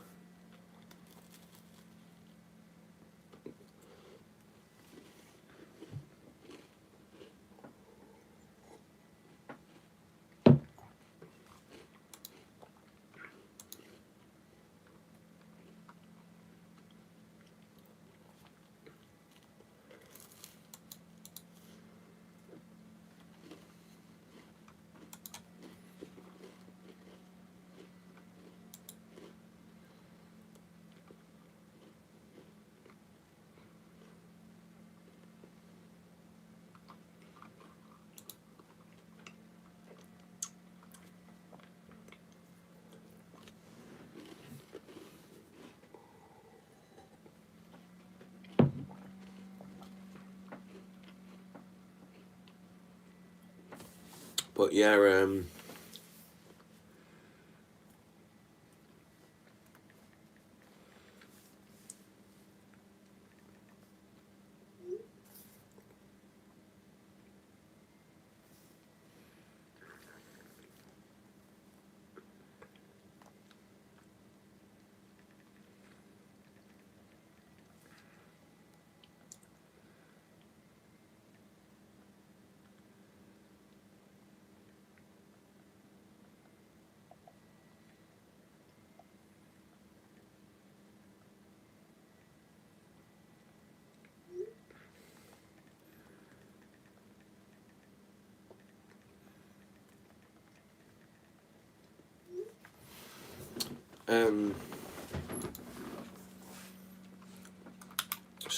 But yeah,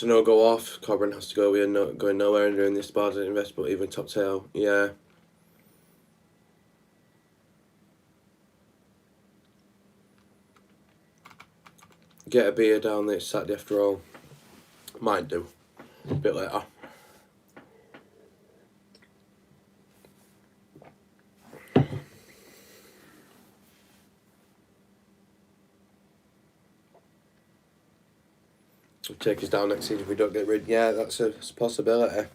so no go off. Coburn has to go. We are not going nowhere and doing this bar to invest, but even top tail. Yeah. Get a beer down there Saturday after all. Might do. A bit later. Take us down next season if we don't get rid. Yeah, that's a possibility.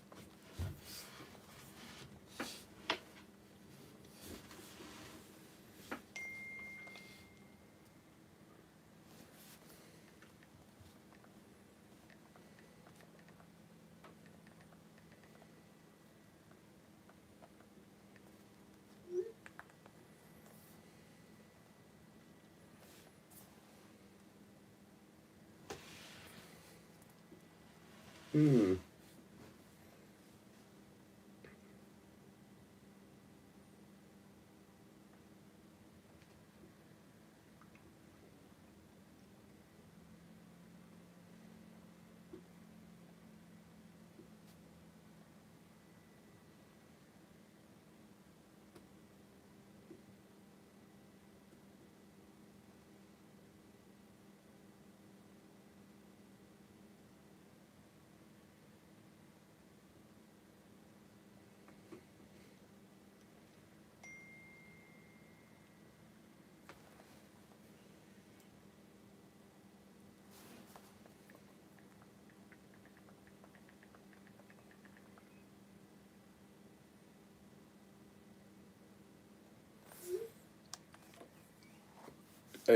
Hey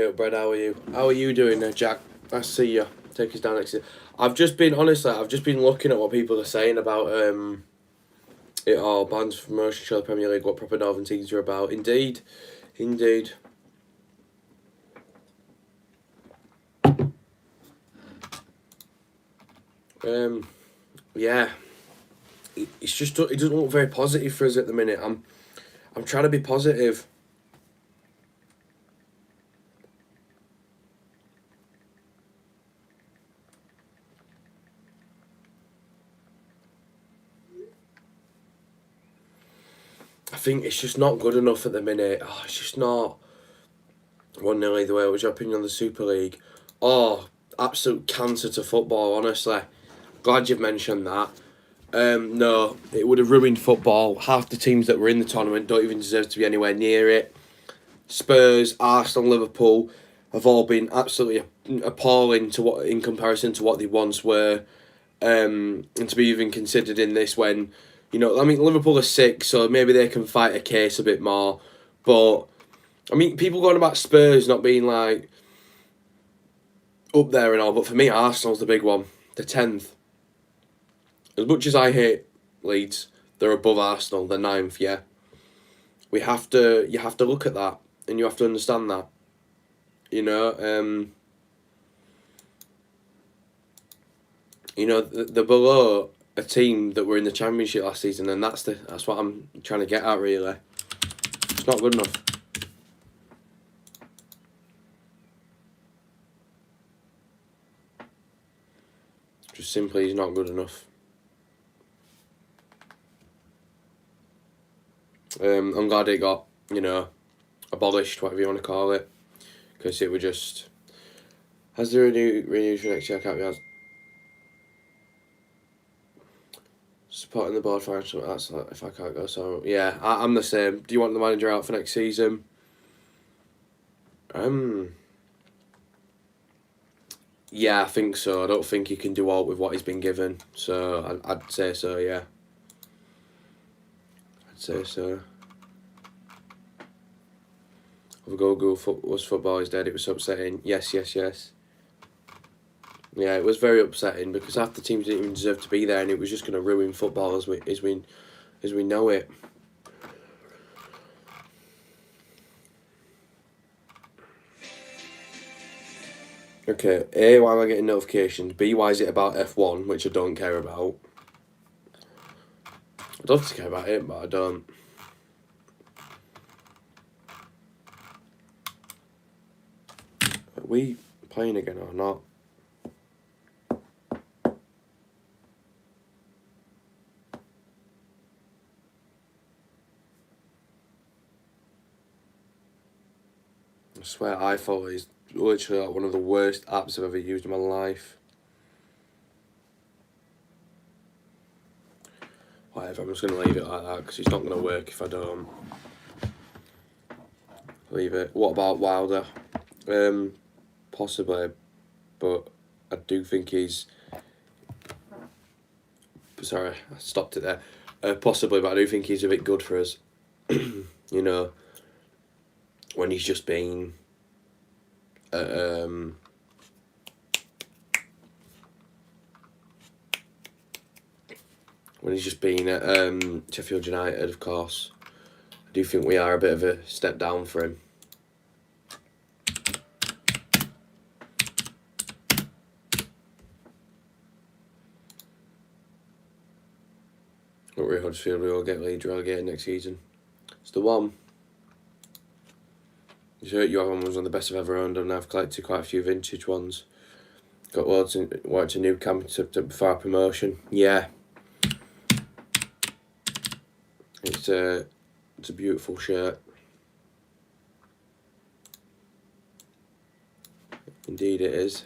up, Brad, how are you? How are you doing there, Jack? I see you. Take us down next year. I've just been looking at what people are saying about it all, bans from promotion show the Premier League, what proper Northern teams are about. Indeed. Yeah. It's just it doesn't look very positive for us at the minute. I'm trying to be positive. I think it's just not good enough at the minute. Oh, it's just not 1-0 either way. What's your opinion on the Super League? Oh, absolute cancer to football, honestly. Glad you've mentioned that. No, it would have ruined football. Half the teams that were in the tournament don't even deserve to be anywhere near it. Spurs, Arsenal, Liverpool have all been absolutely appalling in comparison to what they once were, and to be even considered in this when, Liverpool are sick, so maybe they can fight a case a bit more. But people going about Spurs not being like up there and all, but for me, Arsenal's the big one. They're 10th. As much as I hate Leeds, they're above Arsenal. They're 9th. Yeah, you have to look at that, and you have to understand that. They're below a team that were in the Championship last season, and that's what I'm trying to get at. Really, it's not good enough. Just simply is not good enough. I'm glad it got, abolished, whatever you want to call it, because it would just. Has there renewed for next year? I can't be asked. Supporting the board financially, that's like, if I can't go. So yeah, I'm the same. Do you want the manager out for next season? Yeah, I think so. I don't think he can do all with what he's been given. So I'd say so. Yeah. I'd say so. Was football is dead. It was upsetting. Yes. Yeah, it was very upsetting because half the teams didn't even deserve to be there, and it was just going to ruin football as we know it. Okay, A, why am I getting notifications? B, why is it about F1, which I don't care about? I'd love to care about it, but I don't. Are we playing again or not? I swear iPhone is literally like one of the worst apps I've ever used in my life. Whatever, I'm just going to leave it like that because it's not going to work if I don't. Leave it. What about Wilder? Possibly, but I do think he's. Sorry, I stopped it there. Possibly, but I do think he's a bit good for us. When he's just been. When he's just been at Sheffield United, of course. I do think we are a bit of a step down for him. Don't worry, Huddersfield, we will get Leeds relegated next season. It's the one. Your one was one of the best I've ever owned, and I've collected quite a few vintage ones. Got loads in, went to New Camp before promotion. Yeah. It's a beautiful shirt. Indeed it is.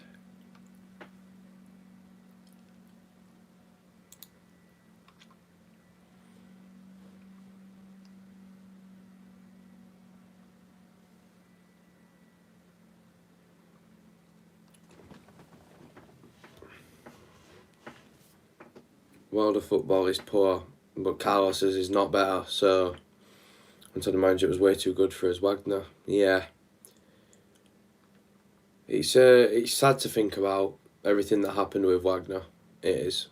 World of football is poor, but Carlos's is not better, so until the manager was way too good for us. Wagner, yeah. It's sad to think about everything that happened with Wagner. It is.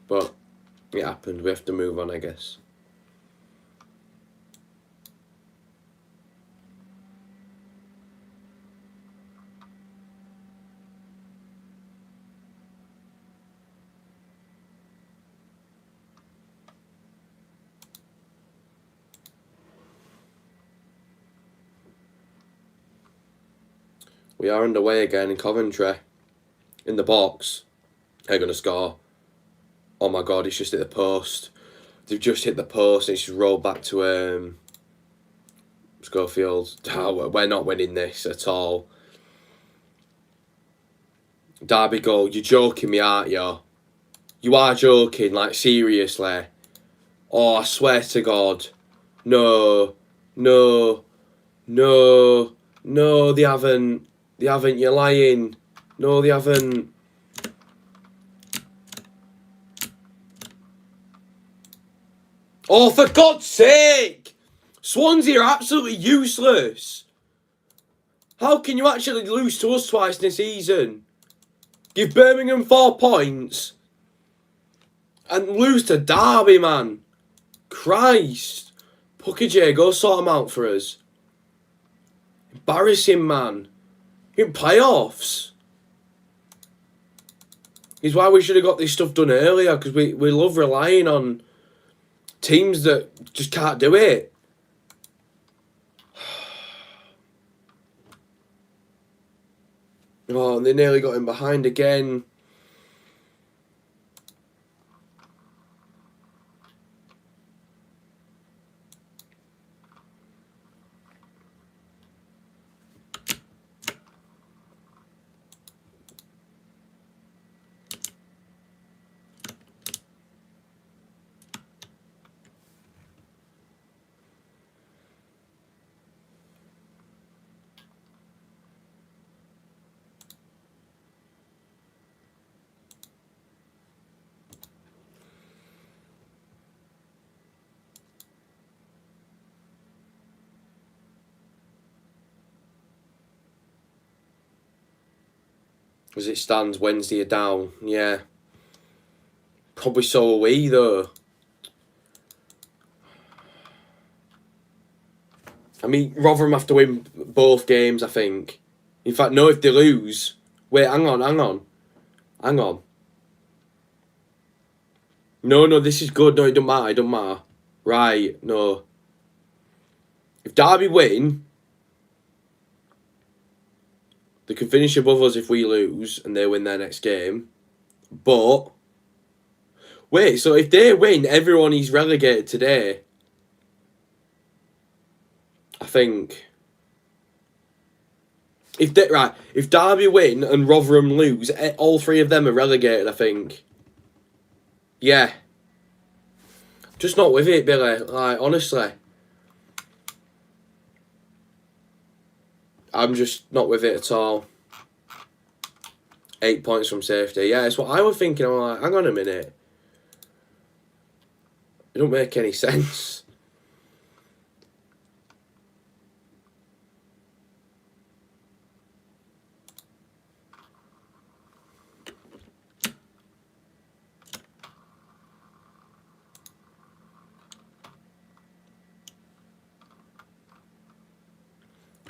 But it happened. We have to move on, I guess. We are underway again in Coventry. In the box. They're going to score. Oh my God, it's just hit the post. They've just hit the post and it's just rolled back to Schofield. Oh, we're not winning this at all. Derby goal. You're joking me, aren't you? You are joking, like seriously. Oh, I swear to God. No. No. No. No, they haven't. They haven't, you're lying. No, they haven't. Oh, for God's sake! Swansea are absolutely useless. How can you actually lose to us twice in a season? Give Birmingham 4 points and lose to Derby, man. Christ. Pucky J, go sort them out for us. Embarrassing, man. In playoffs. Is why we should have got this stuff done earlier, because we love relying on teams that just can't do it. Oh, and they nearly got him behind again. As it stands, Wednesday are down. Yeah. Probably so are we, though. I mean, Rotherham have to win both games, I think. In fact, no, if they lose... Wait, hang on. No, this is good. No, it don't matter. Right, no. If Derby win... They can finish above us if we lose and they win their next game. But... Wait, so if they win, everyone is relegated today. I think... If Derby win and Rotherham lose, all 3 of them are relegated, I think. Yeah. Just not with it, Billy. Like, honestly. I'm just not with it at all. 8 points from safety. Yeah, it's what I was thinking. I'm like, hang on a minute. It don't make any sense.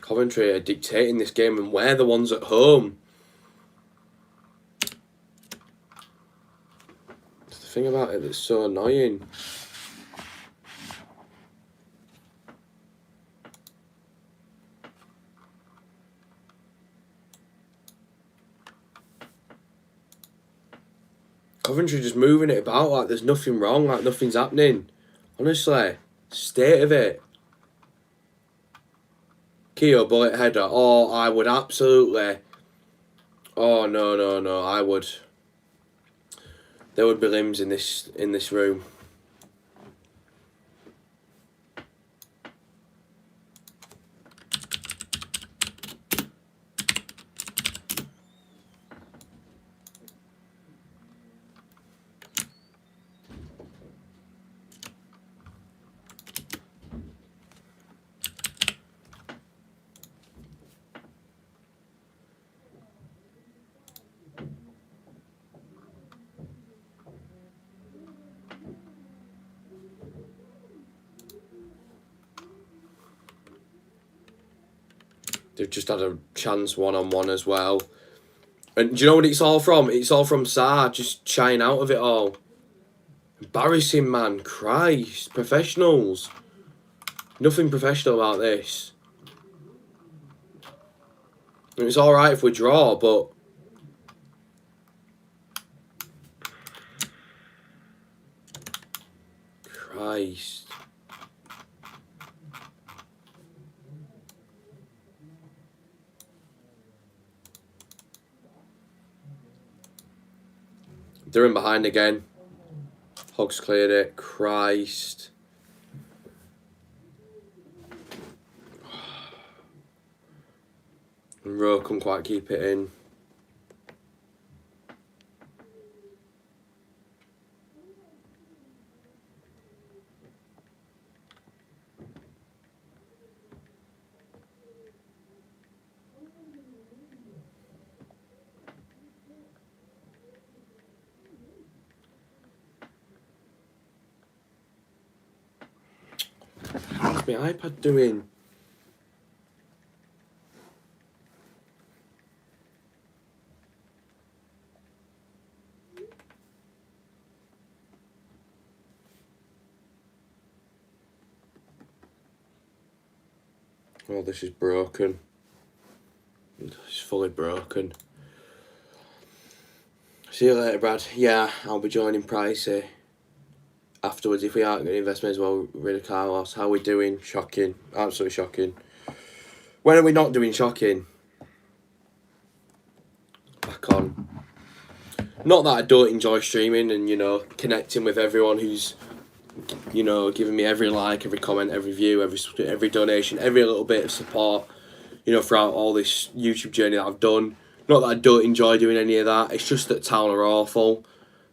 Coventry are dictating this game and we're the ones at home. thing about it that's so annoying. Coventry just moving it about like there's nothing wrong, like nothing's happening. Honestly, state of it. Keogh bullet header. Oh, I would absolutely. Oh no! I would. There would be limbs in this room. They've just had a chance one-on-one as well. And do you know what it's all from? It's all from Sarr just shying out of it all. Embarrassing, man. Christ. Professionals. Nothing professional about this. And it's alright if we draw, but... Christ. They're in behind again. Hogs cleared it. Christ. And Rowe couldn't quite keep it in. What's my iPad doing? Oh, this is broken. It's fully broken. See you later, Brad. Yeah, I'll be joining Pricey afterwards if we aren't going to invest. May as well rid of Carlos. How are we doing? Shocking. Absolutely shocking. When are we not doing shocking? Back on. Not that I don't enjoy streaming and, you know, connecting with everyone who's, you know, giving me every like, every comment, every view, every donation, every little bit of support, you know, throughout all this YouTube journey that I've done. Not that I don't enjoy doing any of that. It's just that Town are awful.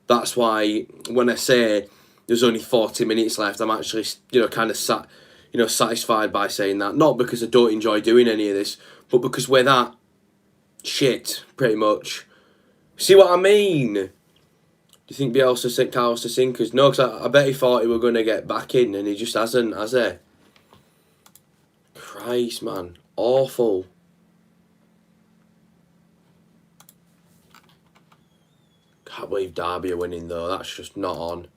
That's why when I say there's only 40 minutes left, I'm actually, you know, kind of satisfied by saying that. Not because I don't enjoy doing any of this, but because we're that shit, pretty much. See what I mean? Do you think Bielsa sent Carlos to sinkers? No, because I bet he thought he were going to get back in, and he just hasn't, has he? Christ, man. Awful. Can't believe Derby are winning, though. That's just not on.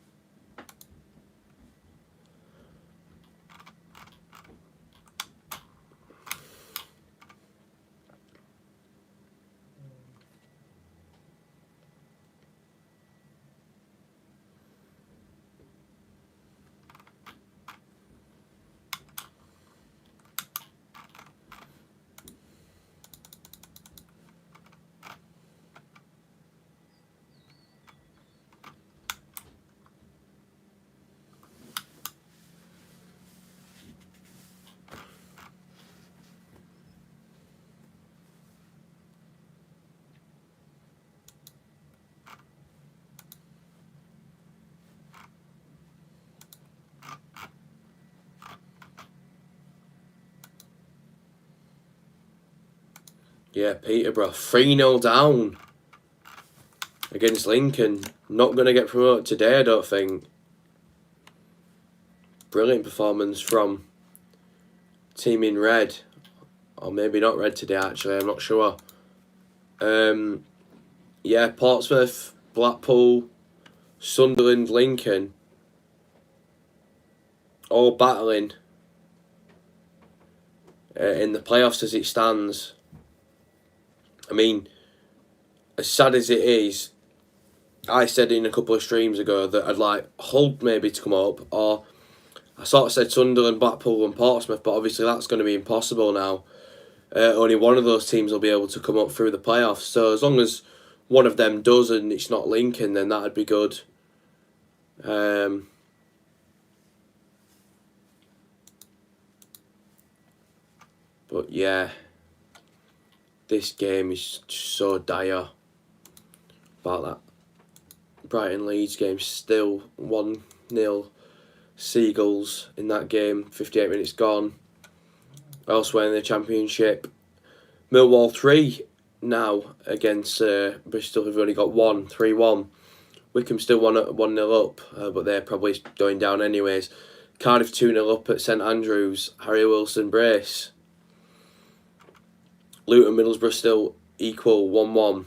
Yeah, Peterborough 3-0 down against Lincoln. Not going to get promoted today, I don't think. Brilliant performance from team in red. Or maybe not red today, actually. I'm not sure. Yeah, Portsmouth, Blackpool, Sunderland, Lincoln, all battling in the playoffs as it stands. I mean, as sad as it is, I said in a couple of streams ago that I'd like Hull maybe to come up, or I sort of said Sunderland, Blackpool and Portsmouth, but obviously that's going to be impossible now. Only one of those teams will be able to come up through the playoffs. So as long as one of them does and it's not Lincoln, then that'd be good. But yeah, this game is so dire about that. Brighton Leeds game, still 1-0 Seagulls in that game, 58 minutes gone. Elsewhere in the Championship, Millwall 3 now against Bristol, who've only got 1, 3-1. Wickham still 1-0 up, but they're probably going down anyways. Cardiff 2-0 up at St Andrews, Harry Wilson brace. Luton Middlesbrough still equal 1-1.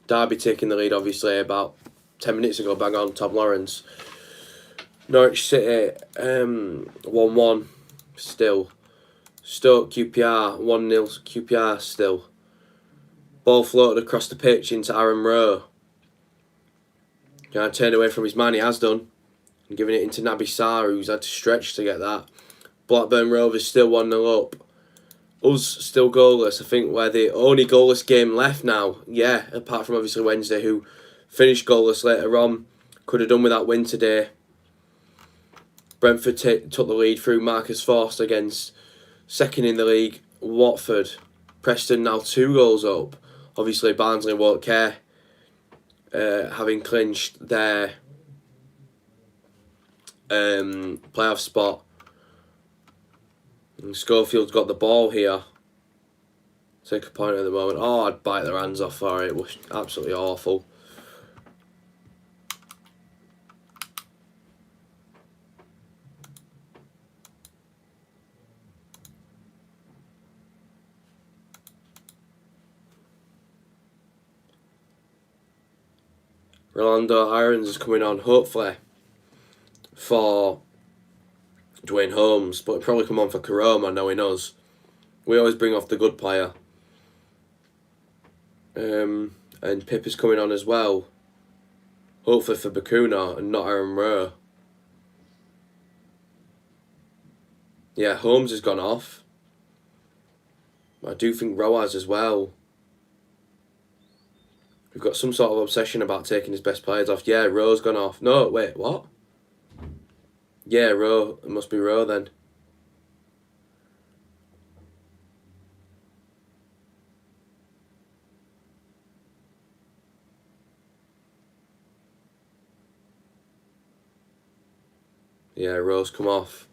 Derby taking the lead obviously about 10 minutes ago, bang on, Tom Lawrence. Norwich City 1-1 still. Stoke QPR 1-0 QPR still. Ball floated across the pitch into Aaron Rowe. Turned away from his man, he has done. And giving it into Naby Sarr, who's had to stretch to get that. Blackburn Rovers still 1-0 up. Us still goalless. I think we're the only goalless game left now. Yeah, apart from obviously Wednesday, who finished goalless later on. Could have done with that win today. Brentford took the lead through Marcus Forster against second in the league, Watford. Preston now 2 goals up. Obviously Barnsley won't care, having clinched their playoff spot. And Schofield's got the ball here. Take a point at the moment. Oh, I'd bite their hands off for it. It was absolutely awful. Rolando Irons is coming on, hopefully, for Dwayne Holmes, but he'll probably come on for Karoma, knowing us. We always bring off the good player. And Pip is coming on as well, hopefully for Bakuna and not Aaron Rowe. Yeah, Holmes has gone off. I do think Rowe has as well. We've got some sort of obsession about taking his best players off. Yeah, Rowe's gone off. No, wait, what? Yeah, Rowe. It must be Rowe then. Yeah, Rowe's come off.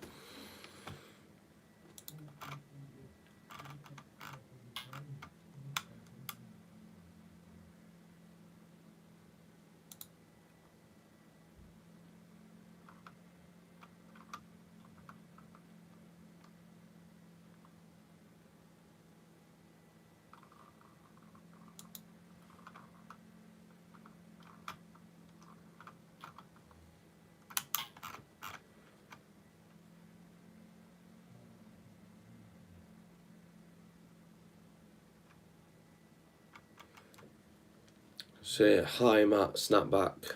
Say hi, Matt. Snapback.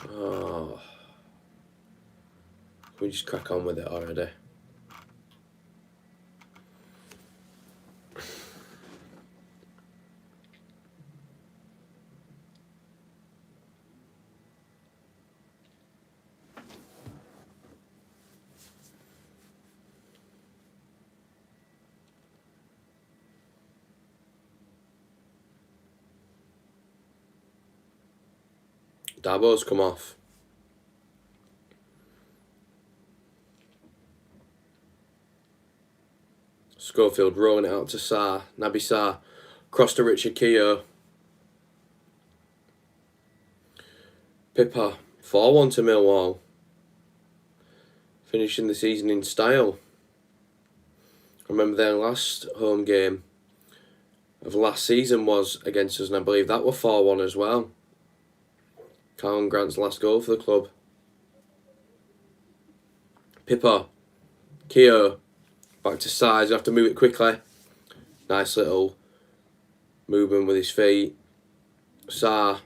Oh. Can we just crack on with it already? Dabo's come off. Schofield rolling it out to Sarr. Naby Sarr. Cross to Richard Keogh. Pippa. 4-1 to Millwall. Finishing the season in style. I remember their last home game. of last season was against us, and I believe that were 4-1 as well. Callum Grant's last goal for the club. Pippa, Keogh, back to size. You have to move it quickly. Nice little movement with his feet. Sarr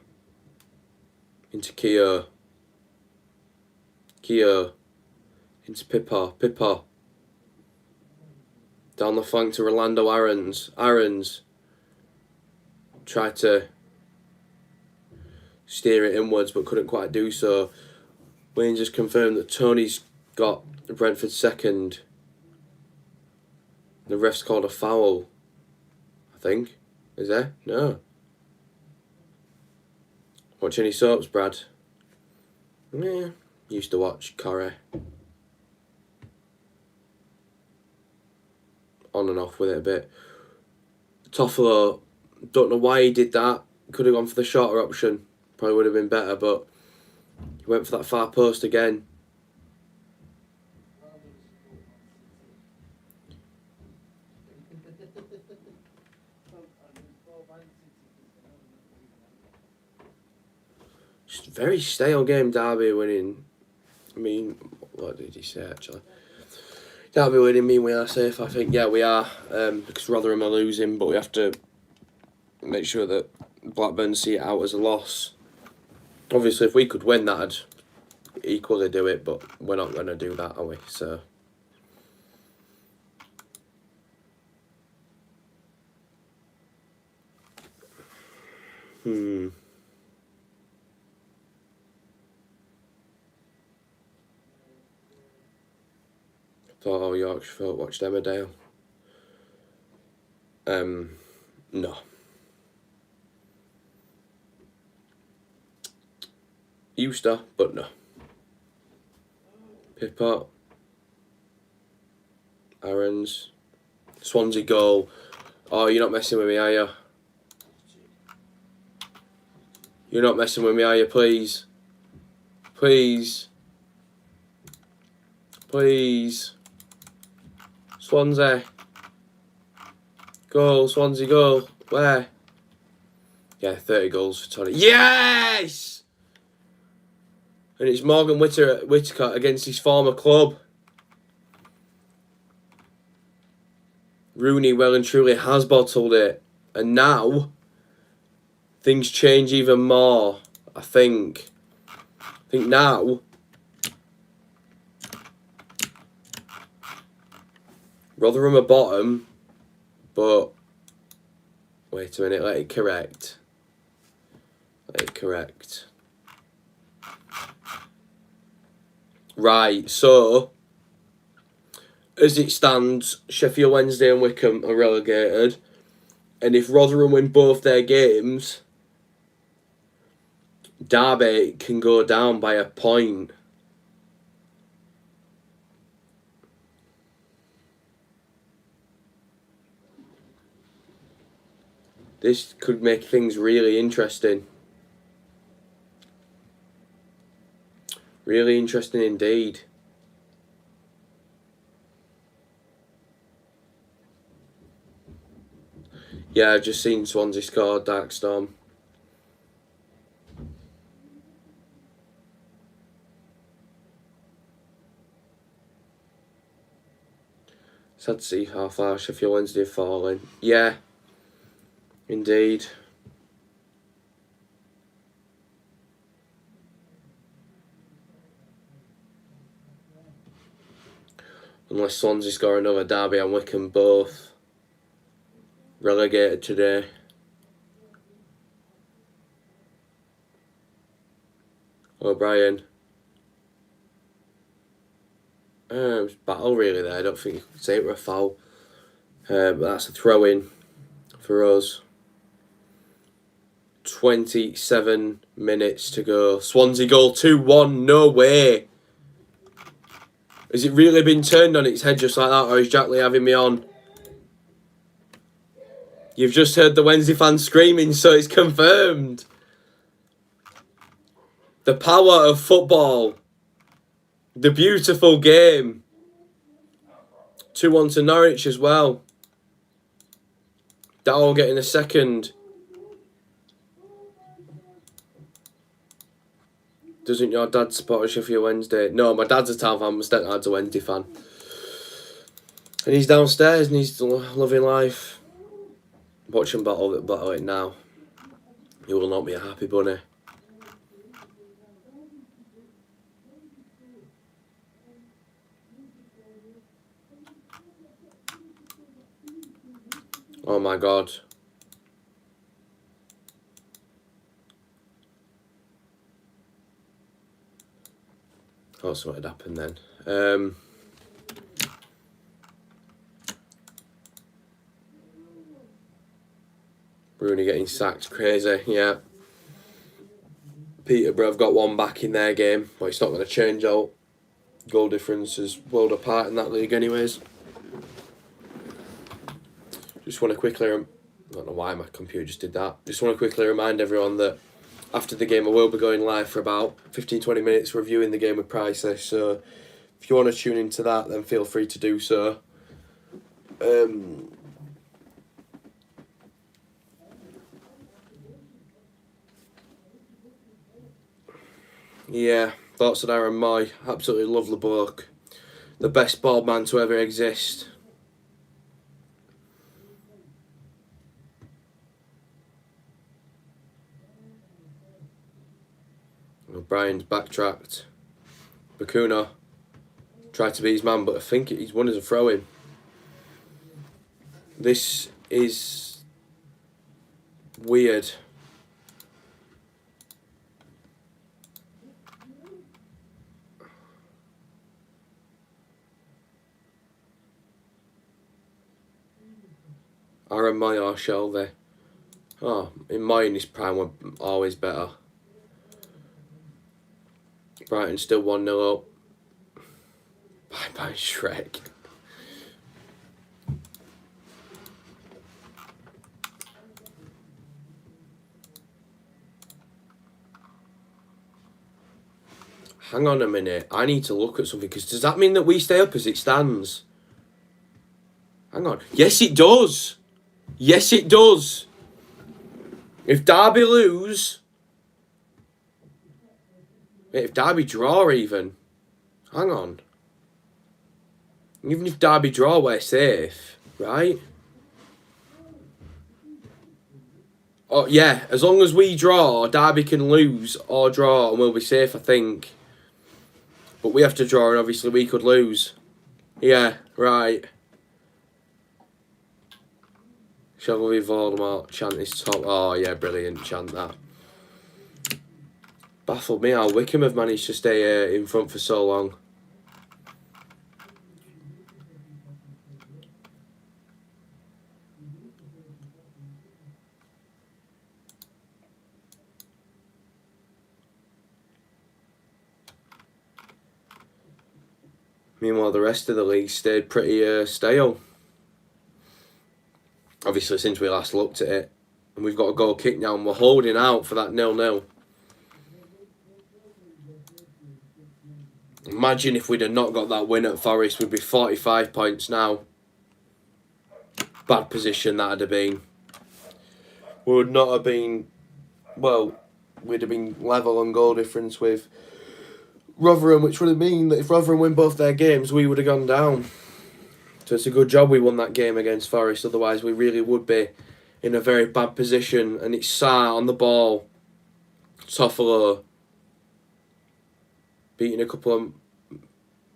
into Keogh. Keogh into Pippa. Pippa down the flank to Rolando Aarons. Aarons tried to steer it inwards but couldn't quite do so. Wayne just confirmed that Tony's got Brentford second. The ref's called a foul, I think. Is there? No. Watch any soaps, Brad? Yeah, used to watch Corrie. On and off with it a bit. Toffolo, don't know why he did that. Could have gone for the shorter option. Probably would have been better, but he went for that far post again. Just a very stale game, Derby winning. I mean, what did he say actually? Derby winning mean we are safe, I think. Yeah, we are, because Rotherham are losing, but we have to make sure that Blackburn see it out as a loss. Obviously, if we could win, that'd equally do it, but we're not going to do that, are we? So, Thought all Yorkshire folk watched Emmerdale. No. Used to, but no. Pippa. Aarons. Swansea goal. Oh, you're not messing with me, are you? You're not messing with me, are you? Please. Please. Please. Swansea. Goal, Swansea goal. Where? Yeah, 30 goals for Tony. Yes! And it's Morgan Whittaker against his former club. Rooney well and truly has bottled it. And now, things change even more, I think. I think now, Rotherham are bottom, but wait a minute, let it correct. Let it correct. Right, so as it stands, Sheffield Wednesday and Wycombe are relegated, and if Rotherham win both their games, Derby can go down by a point. This could make things really interesting. Really interesting indeed. Yeah, I've just seen Swansea score, Dark Storm. Sad to see how far Sheffield Wednesday have fallen. Yeah, indeed. Unless Swansea score another, Derby and Wycombe both relegated today. O'Brien. It was battle really there. I don't think you could say it were a foul. But that's a throw-in for us. 27 minutes to go. Swansea goal 2-1. No way. Has it really been turned on its head just like that, or is Jack Lee having me on? You've just heard the Wednesday fans screaming, so it's confirmed. The power of football. The beautiful game. 2-1 to Norwich as well. Dow getting a second. Doesn't your dad support Sheffield Wednesday? No, my dad's a Town fan, my stepdad's a Wednesday fan. And he's downstairs and he's loving life. Watch him battle it now. He will not be a happy bunny. Oh my god. That's what had happened then. Rooney getting sacked, crazy, yeah. Peterborough have got one back in their game, but it's not going to change out. Goal difference is world apart in that league anyways. Just want to quickly, I don't know why my computer just did that. Just want to quickly remind everyone that after the game I will be going live for about 15-20 minutes reviewing the game with Pricey, so if you want to tune into that then feel free to do so. Yeah, thoughts on Aaron Moy. Absolutely love the bloke. The best bald man to ever exist. Brian's backtracked. Bakuna tried to be his man, but I think he's won as a throw-in. This is weird. Aaron Moy or Shelby? Oh, in Moy in his prime were always better. Brighton still 1-0 up. Bye-bye, Shrek. Hang on a minute. I need to look at something, because does that mean that we stay up as it stands? Hang on. Yes, it does. Yes, it does. If Derby lose... If Derby draw even... Hang on. Even if Derby draw, we're safe, right? Oh, yeah. As long as we draw, Derby can lose or draw and we'll be safe, I think. But we have to draw and obviously we could lose. Yeah, right. Shall we Voldemort chant his top? Oh, yeah, brilliant. Chant that. Baffled me how Wickham have managed to stay in front for so long. Meanwhile, the rest of the league stayed pretty stale. Obviously, since we last looked at it. And we've got a goal kick now and we're holding out for that 0-0. Imagine if we'd have not got that win at Forest, we'd be 45 points now. Bad position that'd have been. We would not have been... Well, we'd have been level on goal difference with Rotherham, which would have mean that if Rotherham win both their games, we would have gone down. So it's a good job we won that game against Forest, otherwise we really would be in a very bad position. And it's Sarr on the ball. Toffolo beating a couple of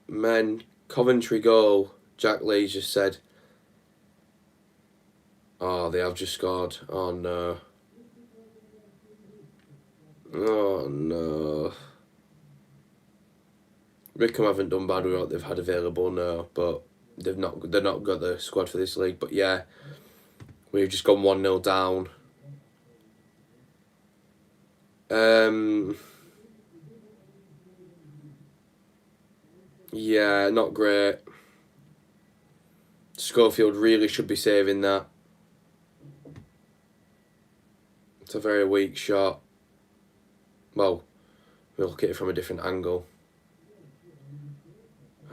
men. Coventry goal. Jack Lee just said. Oh, they have just scored. Oh no. Oh no. Wickham haven't done bad with what they've had available, no, but they're not got the squad for this league. But yeah, we've just gone 1-0 down. Yeah, not great. Schofield really should be saving that. It's a very weak shot. Well, we'll look at it from a different angle.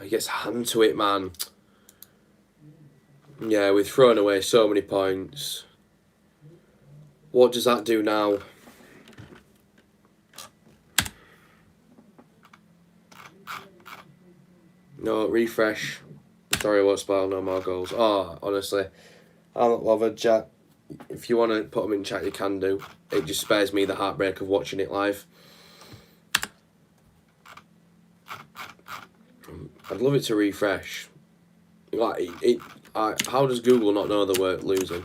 He gets a hand to it, man. Yeah, we've thrown away so many points. What does that do now? No, refresh. Sorry, I won't spoil no more goals. Oh, honestly, I'm not bothered, Jack. If you want to put them in chat, you can do. It just spares me the heartbreak of watching it live. I'd love it to refresh. Like how does Google not know the word losing?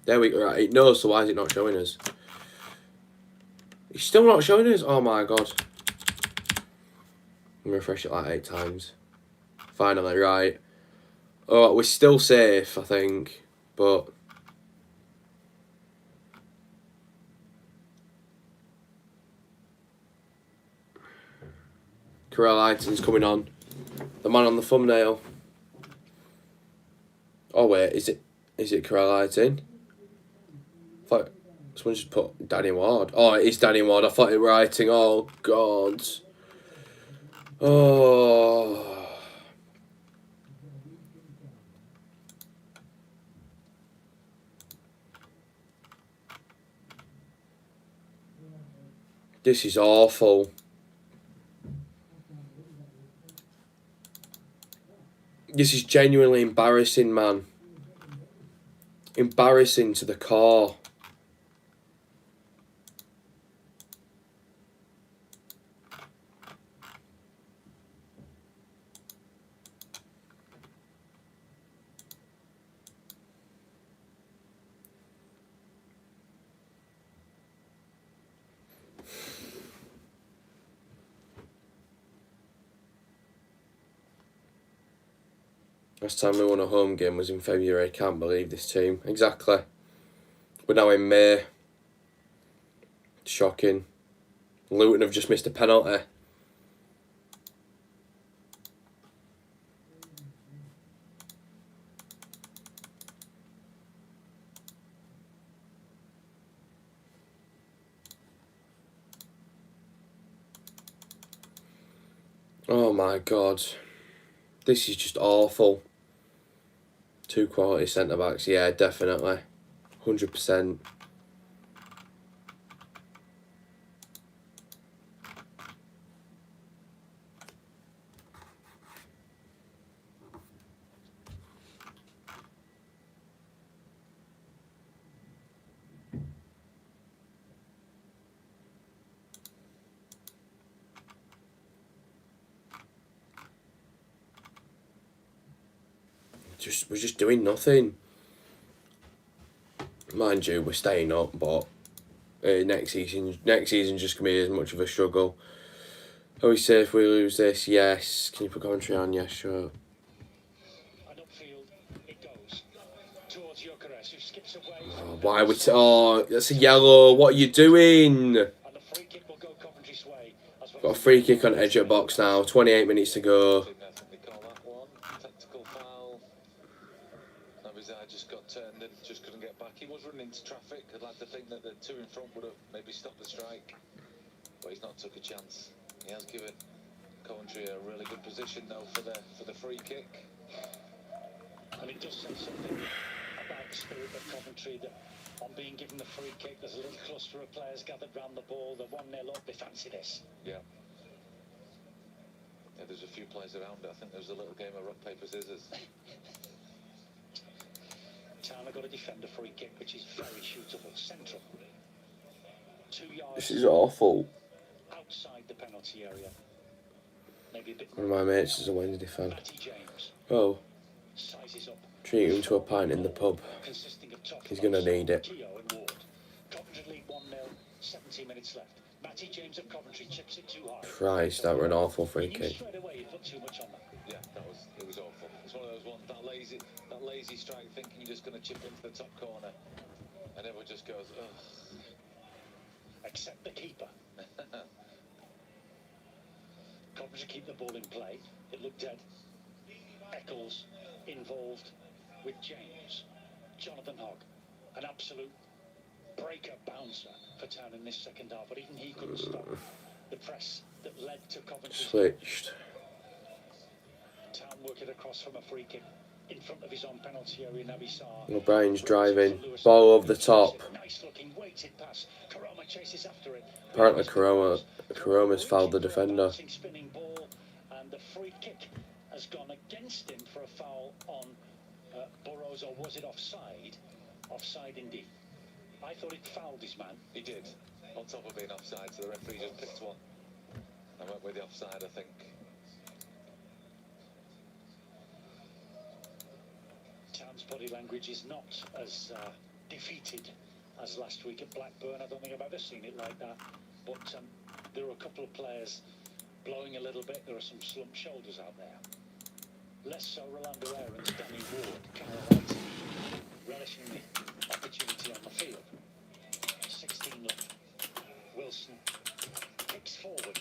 There we go. Right, it knows, so why is it not showing us? It's still not showing us. Oh my god. I'm gonna refresh it like 8 times. Finally, right. Oh, we're still safe, I think, but. Carell Iton's coming on. The man on the thumbnail. Oh wait, is it Carell Iton? I thought someone just put Danny Ward. Oh, it is Danny Ward. I thought it were writing. Oh god. Oh. This is awful. This is genuinely embarrassing, man. Embarrassing to the core. Last time we won a home game was in February. Can't believe this team. Exactly. We're now in May. Shocking. Luton have just missed a penalty. Oh my god. This is just awful. 2 quality centre-backs. Yeah, definitely. 100%. We're just doing nothing. Mind you, we're staying up, but next season's just gonna be as much of a struggle. Are we safe if we lose this? Yes. Can you put Coventry on? Yes, sure. Oh, why we? Oh, that's a yellow. What are you doing? Got a free kick on edge of box now. 28 minutes to go. Just got turned and just couldn't get back. He was running into traffic. I'd like to think that the 2 in front would have maybe stopped the strike, but he's not took a chance. He has given Coventry a really good position though for the free kick. And it does say something about the spirit of Coventry that on being given the free kick, there's a little cluster of players gathered round the ball. They're 1-0 up. They fancy this. Yeah. Yeah, there's a few players around it. I think there's a little game of rock, paper, scissors. Town have got to defend a free kick, which is very shootable. Central. 2 yards. This is awful. Outside the penalty area. Maybe a bit. One of my mates is a Wednesday fan. Oh. Treat him to a pint in the pub. He's gonna need it. Christ, that were an awful free kick. Yeah, it was awful. It's one of those ones, that lazy strike, thinking you're just going to chip into the top corner, and everyone just goes, ugh. Except the keeper. Coventry keep the ball in play. It looked dead. Eccles involved with James. Jonathan Hogg, an absolute breaker bouncer for Town in this second half, but even he couldn't stop the press that led to Coventry. Switched. Town work it across from a free kick in front of his own penalty area. Naby Sarr. O'Brien's driving. Ball over the top. Nice looking weighted pass. Karoma chases after it. Apparently Karoma's fouled the defender. Spinning ball, and the free kick has gone against him for a foul on Burrows, or was it offside? Offside indeed. I thought it fouled his man. He did. On top of being offside, so the referee just picked one. I went with the offside, I think. Town's body language is not as defeated as last week at Blackburn. I don't think I've ever seen it like that. But there are a couple of players blowing a little bit. There are some slumped shoulders out there. Less so Rolando Aarons, Danny Ward, Carol White, relishing the opportunity on the field. 16 left. Wilson kicks forward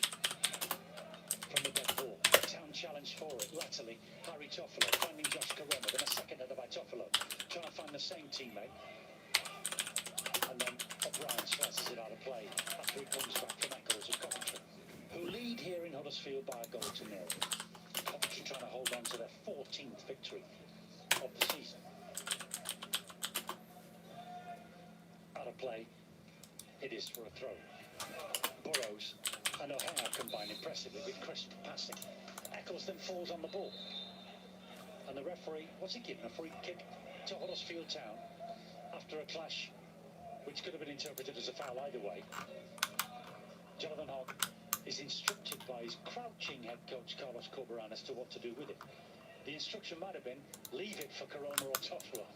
from the dead ball. Town challenge for it. Latterly, Harry Toffolo finding Josh Karoma. Then a second header by Toffolo, trying to find the same teammate. And then O'Brien slices it out of play after it comes back from Eccles of Coventry, who lead here in Huddersfield by a goal to nil. Coventry trying to hold on to their 14th victory of the season. Out of play, it is for a throw. Burrows and O'Hare combine impressively with crisp passing. Eccles then falls on the ball. And the referee, what's he giving? A free kick to Huddersfield Town after a clash which could have been interpreted as a foul either way. Jonathan Hogg is instructed by his crouching head coach Carlos Corberán as to what to do with it. The instruction might have been, leave it for Karoma or Toffolo.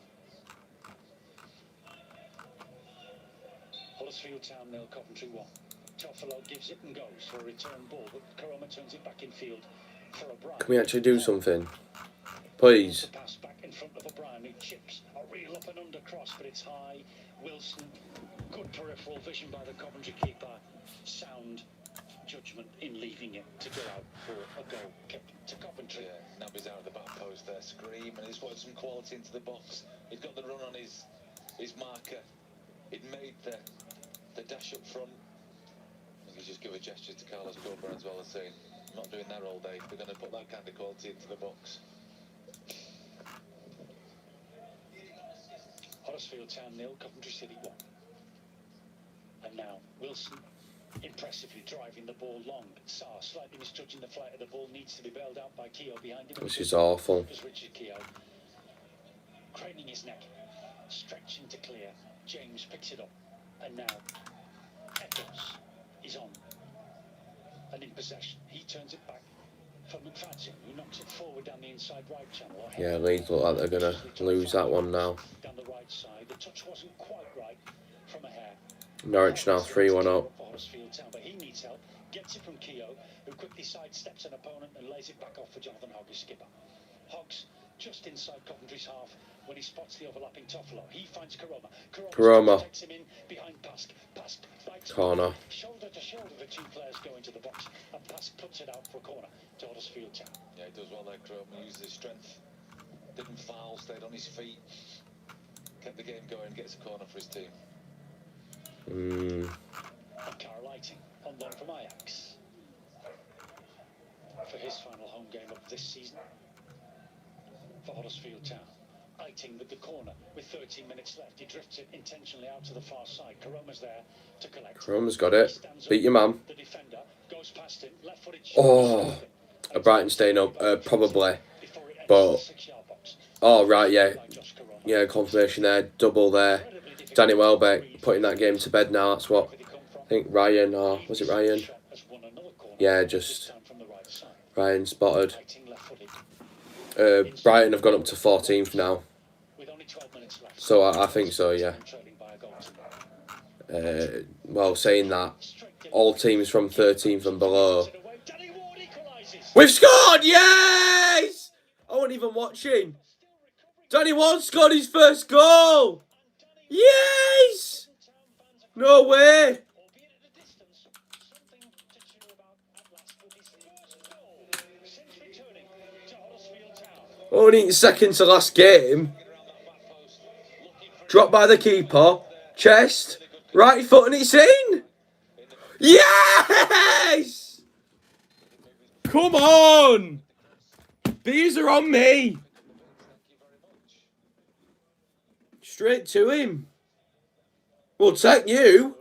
Huddersfield Town 0, Coventry 1. Toffolo gives it and goes for a return ball, but Karoma turns it back in field for O'Brien. Can we actually do something? Please. Pass back in front of O'Brien, who chips a real up and under cross, but it's high. Wilson, good peripheral vision by the Coventry keeper. Sound judgment in leaving it to go out for a goal kick to Coventry. Yeah, Naby's out of the back post there, scream, and he's put some quality into the box. He's got the run on his marker. He'd made the dash up front. I think he's just give a gesture to Carlos Corberán as well as saying, I'm not doing that all day. They're going to put that kind of quality into the box. Huddersfield Town 0, Coventry City 1. And now Wilson impressively driving the ball long. Sarr slightly misjudging the flight of the ball, needs to be bailed out by Keogh behind him. This is awful. Richard Keogh craning his neck, stretching to clear. James picks it up, and now Eccles is on and in possession. He turns it back for McFadden, who knocks it forward down the inside right channel. Yeah, Leeds look like they're going to lose that one now. Down the right side, the touch wasn't quite right from O'Hare. Norwich now 3-1 up. But he needs help. Gets it from Keogh, who quickly sidesteps an opponent and lays it back off for Jonathan Hogg, his skipper. Hogg's just inside Coventry's half when he spots the overlapping Toffolo. He finds Karoma. Karoma. Takes him in behind Pask. Pask bites Corner. Shoulder to shoulder, the two players go into the box, and Pask puts it out for a corner to Huddersfield Town. Yeah, he does well there, Karoma. Uses his strength. Didn't foul, stayed on his feet. Kept the game going, gets a corner for his team. And Carl Lighting on loan from Ajax for his final home game of this season for Huddersfield Town. Lighting with the corner with 13 minutes left. He drifts it intentionally out to the far side. Karoma's there to collect. Karoma's got it. Beat your man. The defender goes past him, left-footed. Oh, a Brighton staying up, probably. But, oh, right, yeah. Yeah, confirmation there. Double there. Danny Welbeck putting that game to bed now. That's what I think Ryan, or was it Ryan? Yeah, just Ryan spotted. Brighton have gone up to 14th now. So I think so, yeah. Well, saying that, all teams from 13th and below. We've scored! Yes! I wasn't even watching. Danny Ward scored his first goal! Yes! No way! Only second to last game. Dropped by the keeper. Chest. Right foot and it's in! Yes! Come on! These are on me! Straight to him. We'll take you.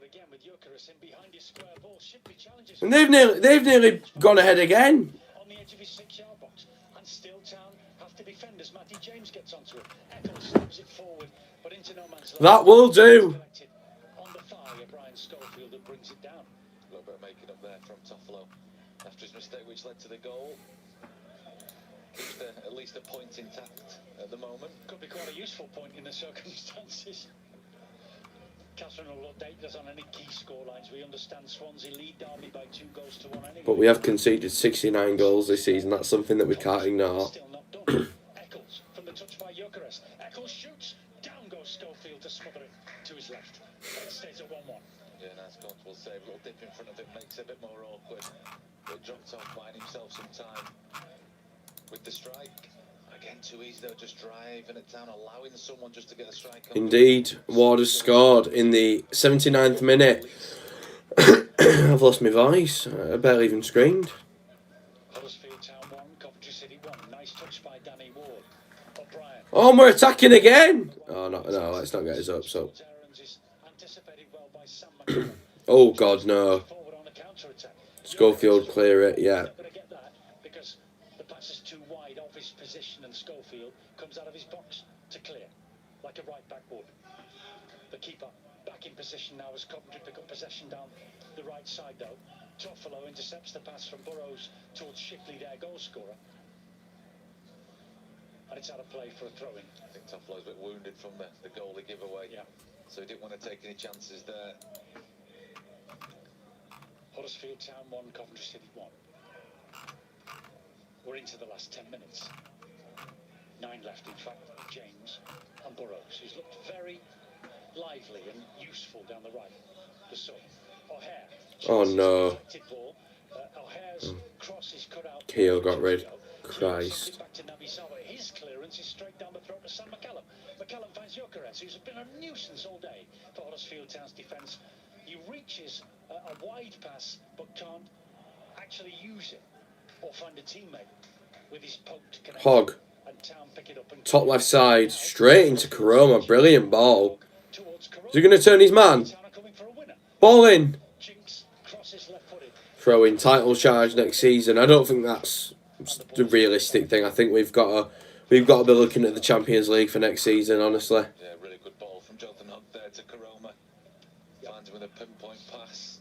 And they've nearly gone ahead again. On the edge of his 6-yard box, and still Town have to defend as Matty James gets onto it. Eccles slams it forward, but into no man's land. That will do. On the thigh of Brian Schofield that brings it down. A little bit of making up there from Toffolo after his mistake, which led to the goal. Keeps at least a point intact at the moment. Could be quite a useful point in the circumstances. Catherine will update us on any key scorelines. We understand Swansea lead Derby by 2-1 anyway. But we have conceded 69 goals this season. That's something that we can't ignore. Still not done. Eccles from the touch by Gyökeres. Eccles shoots. Down goes Schofield to smother it to his left. It stays at 1-1. Yeah, nice comfortable save. A little dip in front of him makes it a bit more awkward. But dropped off, buying himself some time with the strike. Again, too easy though, just driving it down, allowing someone just to get a strike on. Indeed, Ward has scored in the 79th minute. I've lost my voice. I barely even screamed. Huddersfield Town 1, Coventry City 1. Nice touch by Danny Ward. O'Brien. Oh, and we're attacking again. Oh, no, let's not get us up. So. Oh, God, no. Schofield clear it, yeah. Because the pass is too wide off his position and Schofield comes out of his box to clear, like a right back would. The keeper back in position now as Coventry pick up possession down the right side though. Toffolo intercepts the pass from Burrows towards Shipley, their goal scorer. And it's out of play for a throw-in. I think Toffolo's a bit wounded from the goalie giveaway. Yeah. So he didn't want to take any chances there. Huddersfield Town 1, Coventry City 1. We're into the last 10 minutes. 9 left, in fact. James and Burrows, who's looked very lively and useful down the right. The sub. O'Hare. Oh, no. Ball. O'Hare's cross is cut out. Keogh got rid. Christ. Back to Nabisawa. His clearance is straight down the throat of Sam McCallum. McCallum finds Gyökeres, who's been a nuisance all day for Huddersfield Town's defence. He reaches a wide pass, but can't actually use it or find a teammate with his poked connection. Hogg. And Town pick it up and Top left side, straight into Karoma. Brilliant ball. Is he going to turn his man? Ball in. Throw in title charge next season. I don't think that's the realistic thing. I think we've got to be looking at the Champions League for next season, honestly. Yeah, really good ball from Jonathan Hogg there to Karoma. Finds him with a pinpoint pass.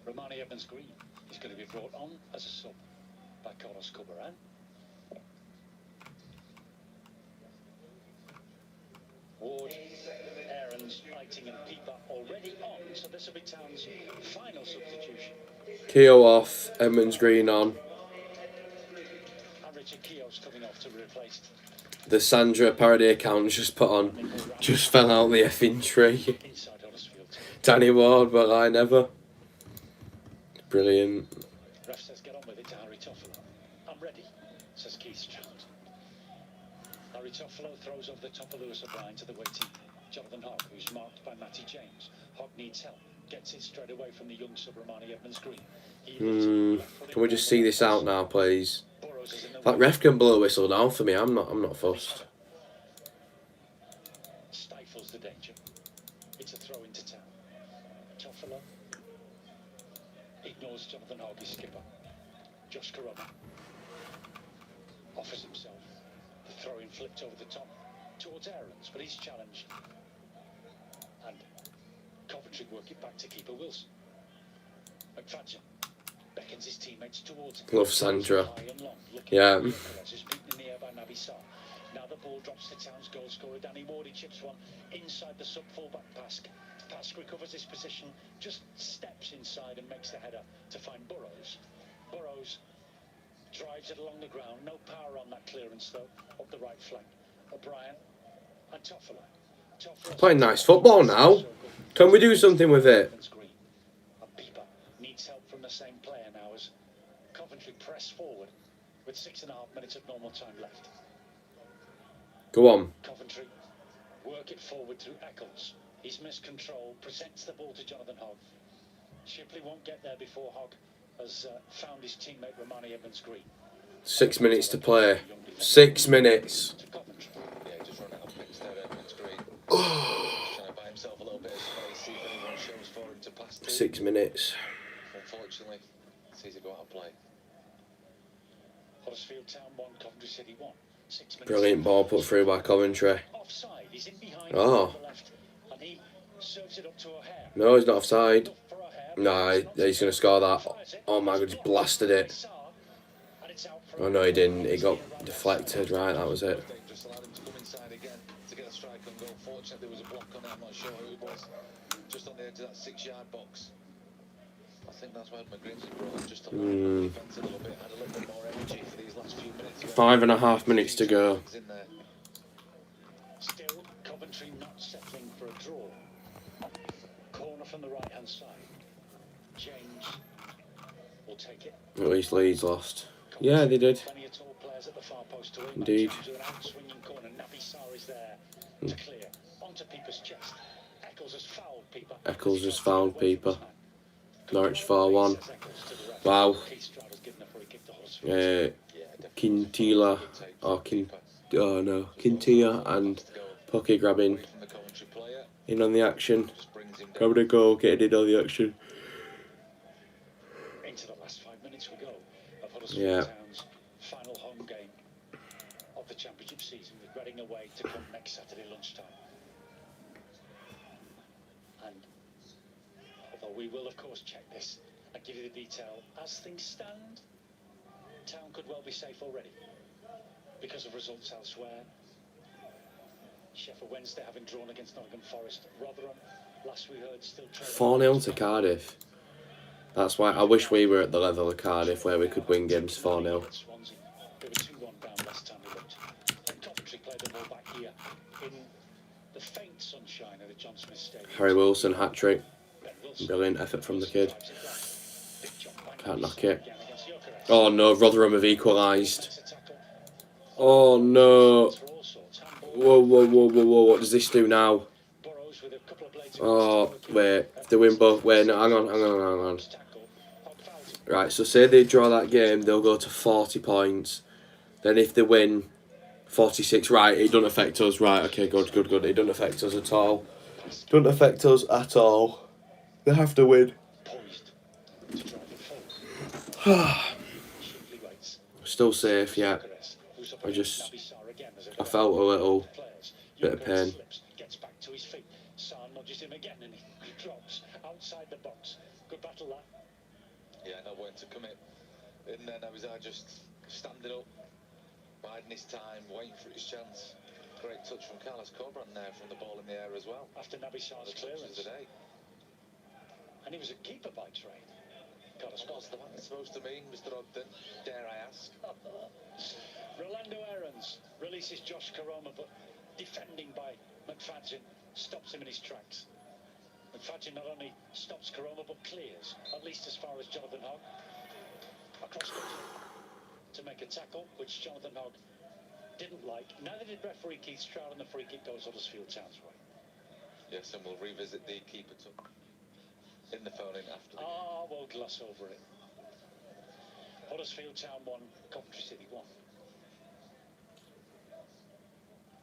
Romani Evans-Green is going to be brought on as a sub by Carlos Corberán. Ward, Aarons, Lighting and Pieper already on, so this will be Town's final substitution. Keogh off, Edmonds Green on. And Richard Keogh's coming off to replace. The Sandra parody account just put on, just fell out the effing tree. Inside Huddersfield. Danny Ward, but I never. Brilliant. Ref says get on with it to Harry Toffolo. I'm ready, says Keith Stroud. Harry Toffolo throws over the top of Lewis O'Brien to the waiting Jonathan Hogg, who's marked by Matty James. Hogg needs help. Gets it straight away from the young sub Romani Evans-Green. Can we just see this out now, please? That ref can blow a whistle down for me. I'm not fussed. Stifles the danger. It's a throw into Town. Toffolo ignores Jonathan Hogg, his skipper. Josh Corona offers himself. The throw-in flipped over the top towards Aarons, but he's challenged. And Coventry work it back to keeper Wilson. McFadden beckons his teammates towards him. Love Sandra. Yeah. Now the ball drops to Town's goal scorer Danny Ward. He chips one inside the sub-fullback pass. Pass recovers his position, just steps inside and makes the header to find Burrows. Burrows drives it along the ground. No power on that clearance though, up the right flank. O'Brien and Toffolo. Playing nice football now. Can we do something with it? And Pieper needs help from the same player now as Coventry press forward with 6.5 minutes of normal time left. Go on. Coventry work it forward through Eccles. He's missed control, presents the ball to Jonathan Hogg. Shipley won't get there before Hogg has found his teammate Romani Evans-Green. 6 minutes to play. Young 6 minutes. To Coventry. Yeah, just run out next to Edmonds Green. Just trying to buy himself a little bit of space, see if anyone shows for him to pass to. 6 minutes. Unfortunately, sees it go out of play. Huddersfield Town 1, Coventry City 1. 6 minutes. Brilliant ball put through by Coventry. Offside. He's in behind Oh. on the left, and he serves it up to O'Hare. No, he's not offside. Enough for O'Hare, Nah, he's going to score that. Oh my god, he's blasted it. And it's out for Oh no, he didn't. It got deflected. Right, that was it. Just allowed him to come inside again to get a strike and goal. Fortunately, there was a block on it. I'm not sure who it was. Just on the edge of that 6-yard box. I think that's where McGree's brought in, just to line the defence a little bit, had a little bit more energy for these last few minutes. 5.5 minutes to go. Still, Coventry not settling for a draw. Corner from the right-hand side. James will take it. At least Leeds lost. Yeah, they did. Plenty of tall players at the far post to win. Indeed. James with an out-swinging corner. Naby Sarr is there to clear. Onto Pieper's chest. Eccles has fouled Pieper. Eccles has fouled Pieper. Norwich 4-1. Wow. Quintilla or Quintilla and Pucky grabbing in on the action. Grabbing a goal, getting in on the action. Into the last 5 minutes we go of Huddersfield Yeah. Town's final home game of the Championship season, with Reading away to come next Saturday lunchtime. And although we will of course check this and give you the detail, as things stand, Town could well be safe already because of results elsewhere. Sheffield Wednesday having drawn against Nottingham Forest. Rotherham, last we heard, still 4-0 to Cardiff. That's why I wish we were at the level of Cardiff where we could win games 4-0. They were 2-1 down last time we looked. And Coventry played the ball back here in the faint sunshine of the John Smith Stadium. Harry Wilson hat-trick. Ben Wilson. Brilliant effort from the kid. Drives it down. Big jump back. Can't knock it. Again against Gyökeres. Oh no, Rotherham have equalised. Makes a tackle. Oh no. For all sorts. Handball. Whoa, what does this do now? Burrows with a couple of blades Oh, across the wait, if they win both, wait, no, hang on. tackle. Hogg fouls him. Right, so say they draw that game, they'll go to 40 points. Then if they win, 46, right, it doesn't affect us, right, okay, good. It doesn't affect us at all. Doesn't affect us at all. They have to win. Poised to drive it forward. Shipley waits. Still safe, yeah. Gyökeres, who's up I against just- Naby Sarr again as a I felt a little players. bit of Gyökeres pain. slips, gets back to his feet. Sarr nudges him again and he drops outside the box. Good battle that. Yeah, not wanting to commit. And then I was just standing up, biding his time, waiting for his chance. Great touch from Carlos Corberán there from the ball in the air as well. After Naby Sarr's The touches clearance. today. And he was a keeper by trade. Got us What's the man supposed to mean, Mr. Ogden? Dare I ask? Rolando Aarons releases Josh Karoma, but defending by McFadzean stops him in his tracks. McFadzean not only stops Karoma, but clears, at least as far as Jonathan Hogg. Across to make a tackle, which Jonathan Hogg didn't like. Neither did referee Keith Stroud, and the free kick goes Huddersfield Town's way. Yes, and we'll revisit the keeper in the phone in after the game. We'll gloss over it. Huddersfield Town 1, Coventry City 1.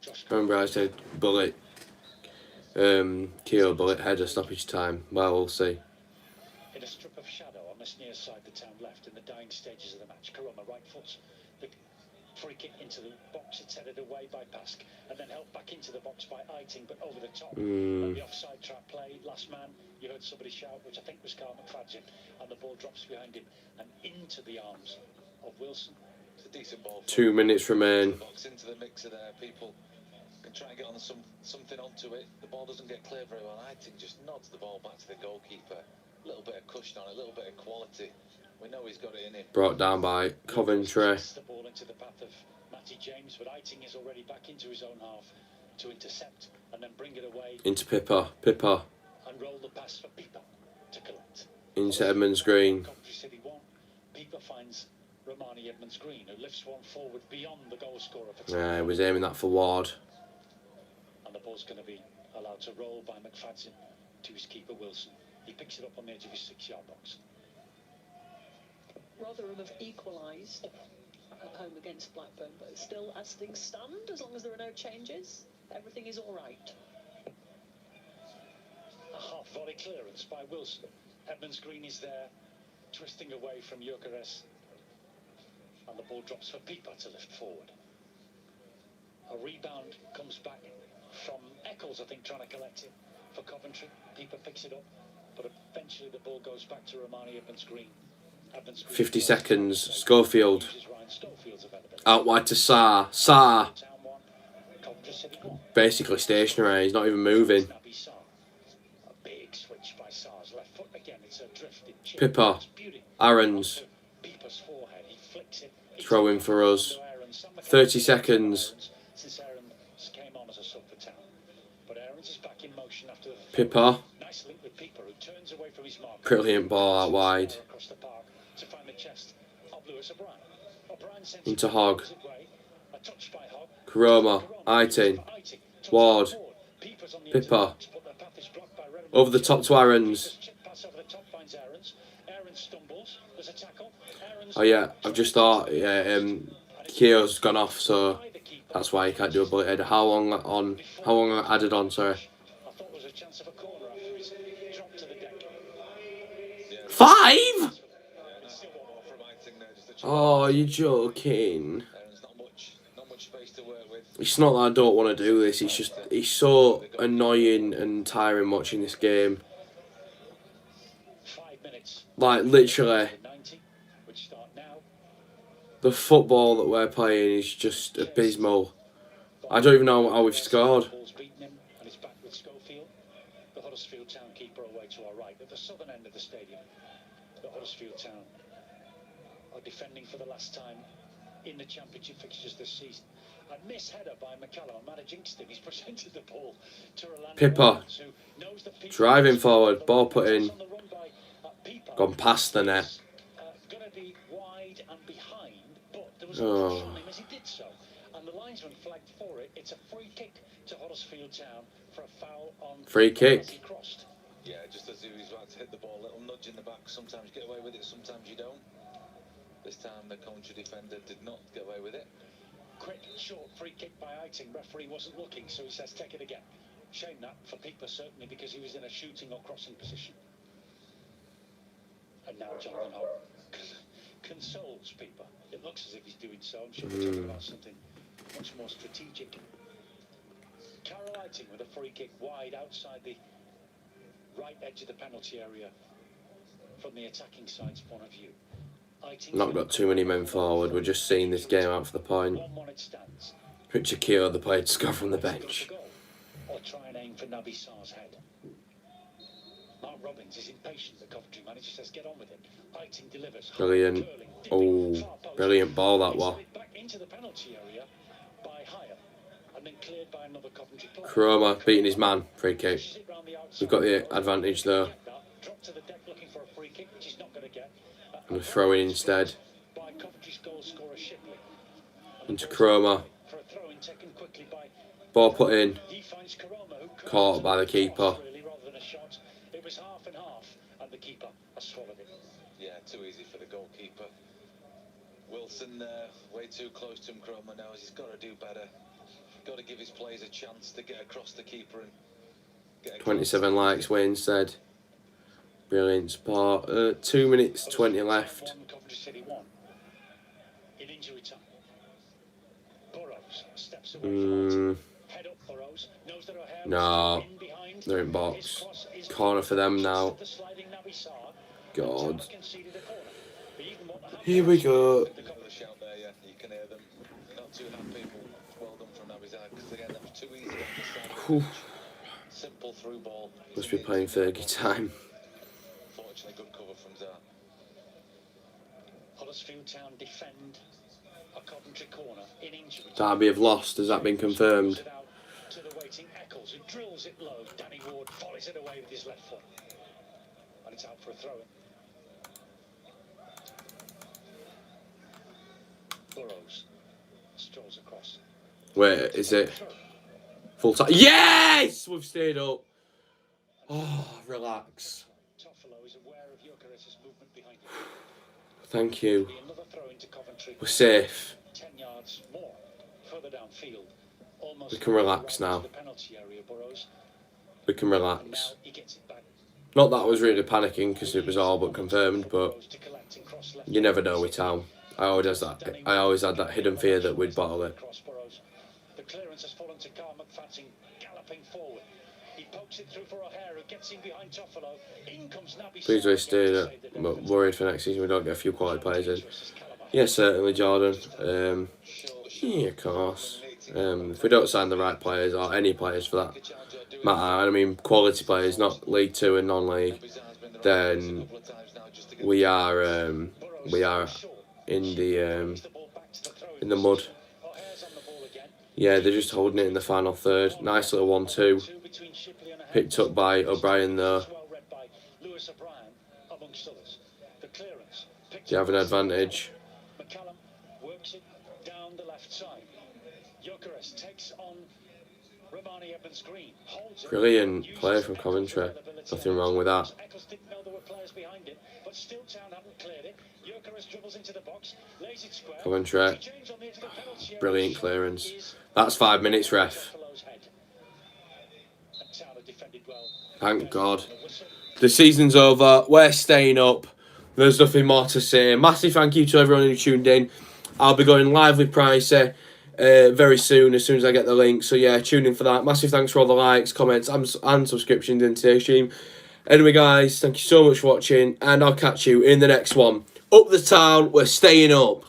Josh Remember I said bullet, Keo bullet, header, stoppage time. Well, we'll see. in a strip of shadow on this near side, the Town left in the dying stages of the match. Karoma right foot, the free kick into the box. It's headed away by Pask and then held back into the box by Eiting, but over the top. And the offside trap play, last man, you heard somebody shout, which I think was Carl McFadzean, and the ball drops behind him and into the arms of Wilson. It's a decent ball. 2 minutes remain. Box into the mixer there. People can try and get on something onto it. The ball doesn't get clear very well. Eiting just nods the ball back to the goalkeeper. A little bit of cushion on it, a little bit of quality. We know he's got it in him. Brought down by Coventry. The ball into the path of Matty James, but Eiting is already back into his own half to intercept and then bring it away Into Pippa. and roll the pass for Pieper to collect. Into Edmonds Green. Coventry City 1. Pieper finds Romani Edmonds Green, who lifts one forward beyond the goal scorer for Yeah, he was aiming that for Ward. and the ball's going to be allowed to roll by McFadzean to his keeper Wilson. He picks it up on the edge of his 6-yard box. Rotherham have equalised. home against Blackburn, but still, as things stand, as long as there are no changes, everything is all right. A half volley clearance by Wilson. Edmonds Green is there, twisting away from Gyökeres. And the ball drops for Pieper to lift forward. A rebound comes back from Eccles, I think, trying to collect it for Coventry. Pieper picks it up, but eventually the ball goes back to Romani Evans Green. 50 seconds. Schofield. Out wide to Sarr. Sarr. Basically stationary. He's not even moving. Pippa. Aarons. Throw in for us. 30 seconds. Pippa. Brilliant ball out wide. Into Hogg. Karoma. Aitin. Ward. Pippa. Over the top to Aarons. Oh yeah, I've just thought, yeah, Keogh's gone off, so that's why he can't do a bullet header. How long added on, sorry? 5? Oh, you're joking. It's not that I don't want to do this, it's just, it's so annoying and tiring watching this game. Like, literally, the football that we're playing is just abysmal. I don't even know how we've scored. The Huddersfield Town keeper away to our right at the southern end of the stadium. The Huddersfield Town are defending for the last time in the championship fixtures this season. A miss header by McCallum. I might have jinxed him. He's presented the ball to Orlando. Pippa. Driving forward. Ball put in. Gone past the net. Going to be wide and behind, but there was a push on him as he did so. And the linesman flagged for it. It's a free kick to Huddersfield Town for a foul on free kick. Yeah, just as he was about to hit the ball, a little nudge in the back. Sometimes you get away with it, sometimes you don't. This time the Coventry defender did not get away with it. Quick, short free kick by Aiting. Referee wasn't looking, so he says take it again. Shame that for Pieper, certainly, because he was in a shooting or crossing position. And now Jonathan Hogg consoles Pieper. It looks as if he's doing so. I'm sure we're talking about something much more strategic. Carol Aiting with a free kick wide outside the right edge of the penalty area from the attacking side's point of view. Not got too many men forward. We're just seeing this game out for the point. Richard Keogh, the player to score from the bench. Or try and aim for Naby Sarr's head. Mark Robbins is impatient. The Coventry manager says, "Get on with it." Aiting delivers. Brilliant. Oh, brilliant ball that was. Back into the penalty area by Hire, and then cleared by another Coventry player. Karoma beating his man. Free kick. We've got the advantage though. Drop to the deck looking for a free kick, which he's not going to get. And a throw in instead. Into Karoma. Ball put in. Caught by the keeper. It was half and half, and the keeper has swallowed it. Yeah, too easy for the goalkeeper. Wilson way too close to him. Karoma knows he's got to do better. Got to give his players a chance to get across the keeper and get 27 likes, Wayne said. Brilliant sport. 2 minutes 20 left. Coventry City 1. In injury time. Burrows steps away. Head up Burrows. Knows there are no, they're in box. Corner for them now. God. Here we go. You can hear them. Not too happy. Well done from Naby's eye, because again that was too easy. Simple through ball. Must be playing Fergie time. Fortunately, good cover from Zar. Huddersfield Town defend a Coventry corner in injury. Derby have lost. Has that been confirmed? To the waiting Eccles, who drills it low. Danny Ward volleys it away with his left foot, and it's out for a throw-in. Burrows strolls across. Wait, is it full time? Yes! We've stayed up. Oh, relax. Toffolo is aware of Gyökeres' movement behind him. Thank you. Another throw into Coventry. We're safe. further downfield. Almost We can relax right now. to the penalty area, Burrows. We can And relax. now he gets it back. Not that I was really panicking because it was all but confirmed, but To collect and cross left. you never know with Town. I always had that hidden fear that we'd bottle it. Cross Burrows. The clearance has fallen to Carl McFadden, galloping forward. He pokes it through for O'Hare, who gets in behind Toffolo. In comes Naby. Please do stay worried for next season we don't get a few quality players in. Yeah, certainly, Jordan. Yeah, of course. If we don't sign the right players, or any players for that matter, I mean quality players, not League Two and non-league, then we are in the mud. Yeah, they're just holding it in the final third. Nice little 1-2. Picked up by O'Brien though. Do you have an advantage? McCallum works it down the left side. Gyökeres takes on Romani Evans-Green. Brilliant play from Coventry. Nothing wrong with that. Eccles didn't know there were players behind it, but still Town hadn't cleared it. Gyökeres dribbles into the box, lays it square. Coventry. Brilliant clearance. That's 5 minutes, ref. Thank God. The season's over. We're staying up. There's nothing more to say. Massive thank you to everyone who tuned in. I'll be going live with Pricey very soon, as I get the link. So yeah, tune in for that. Massive thanks for all the likes, comments, and subscriptions in today's stream. Anyway, guys, thank you so much for watching, and I'll catch you in the next one. Up the Town, we're staying up.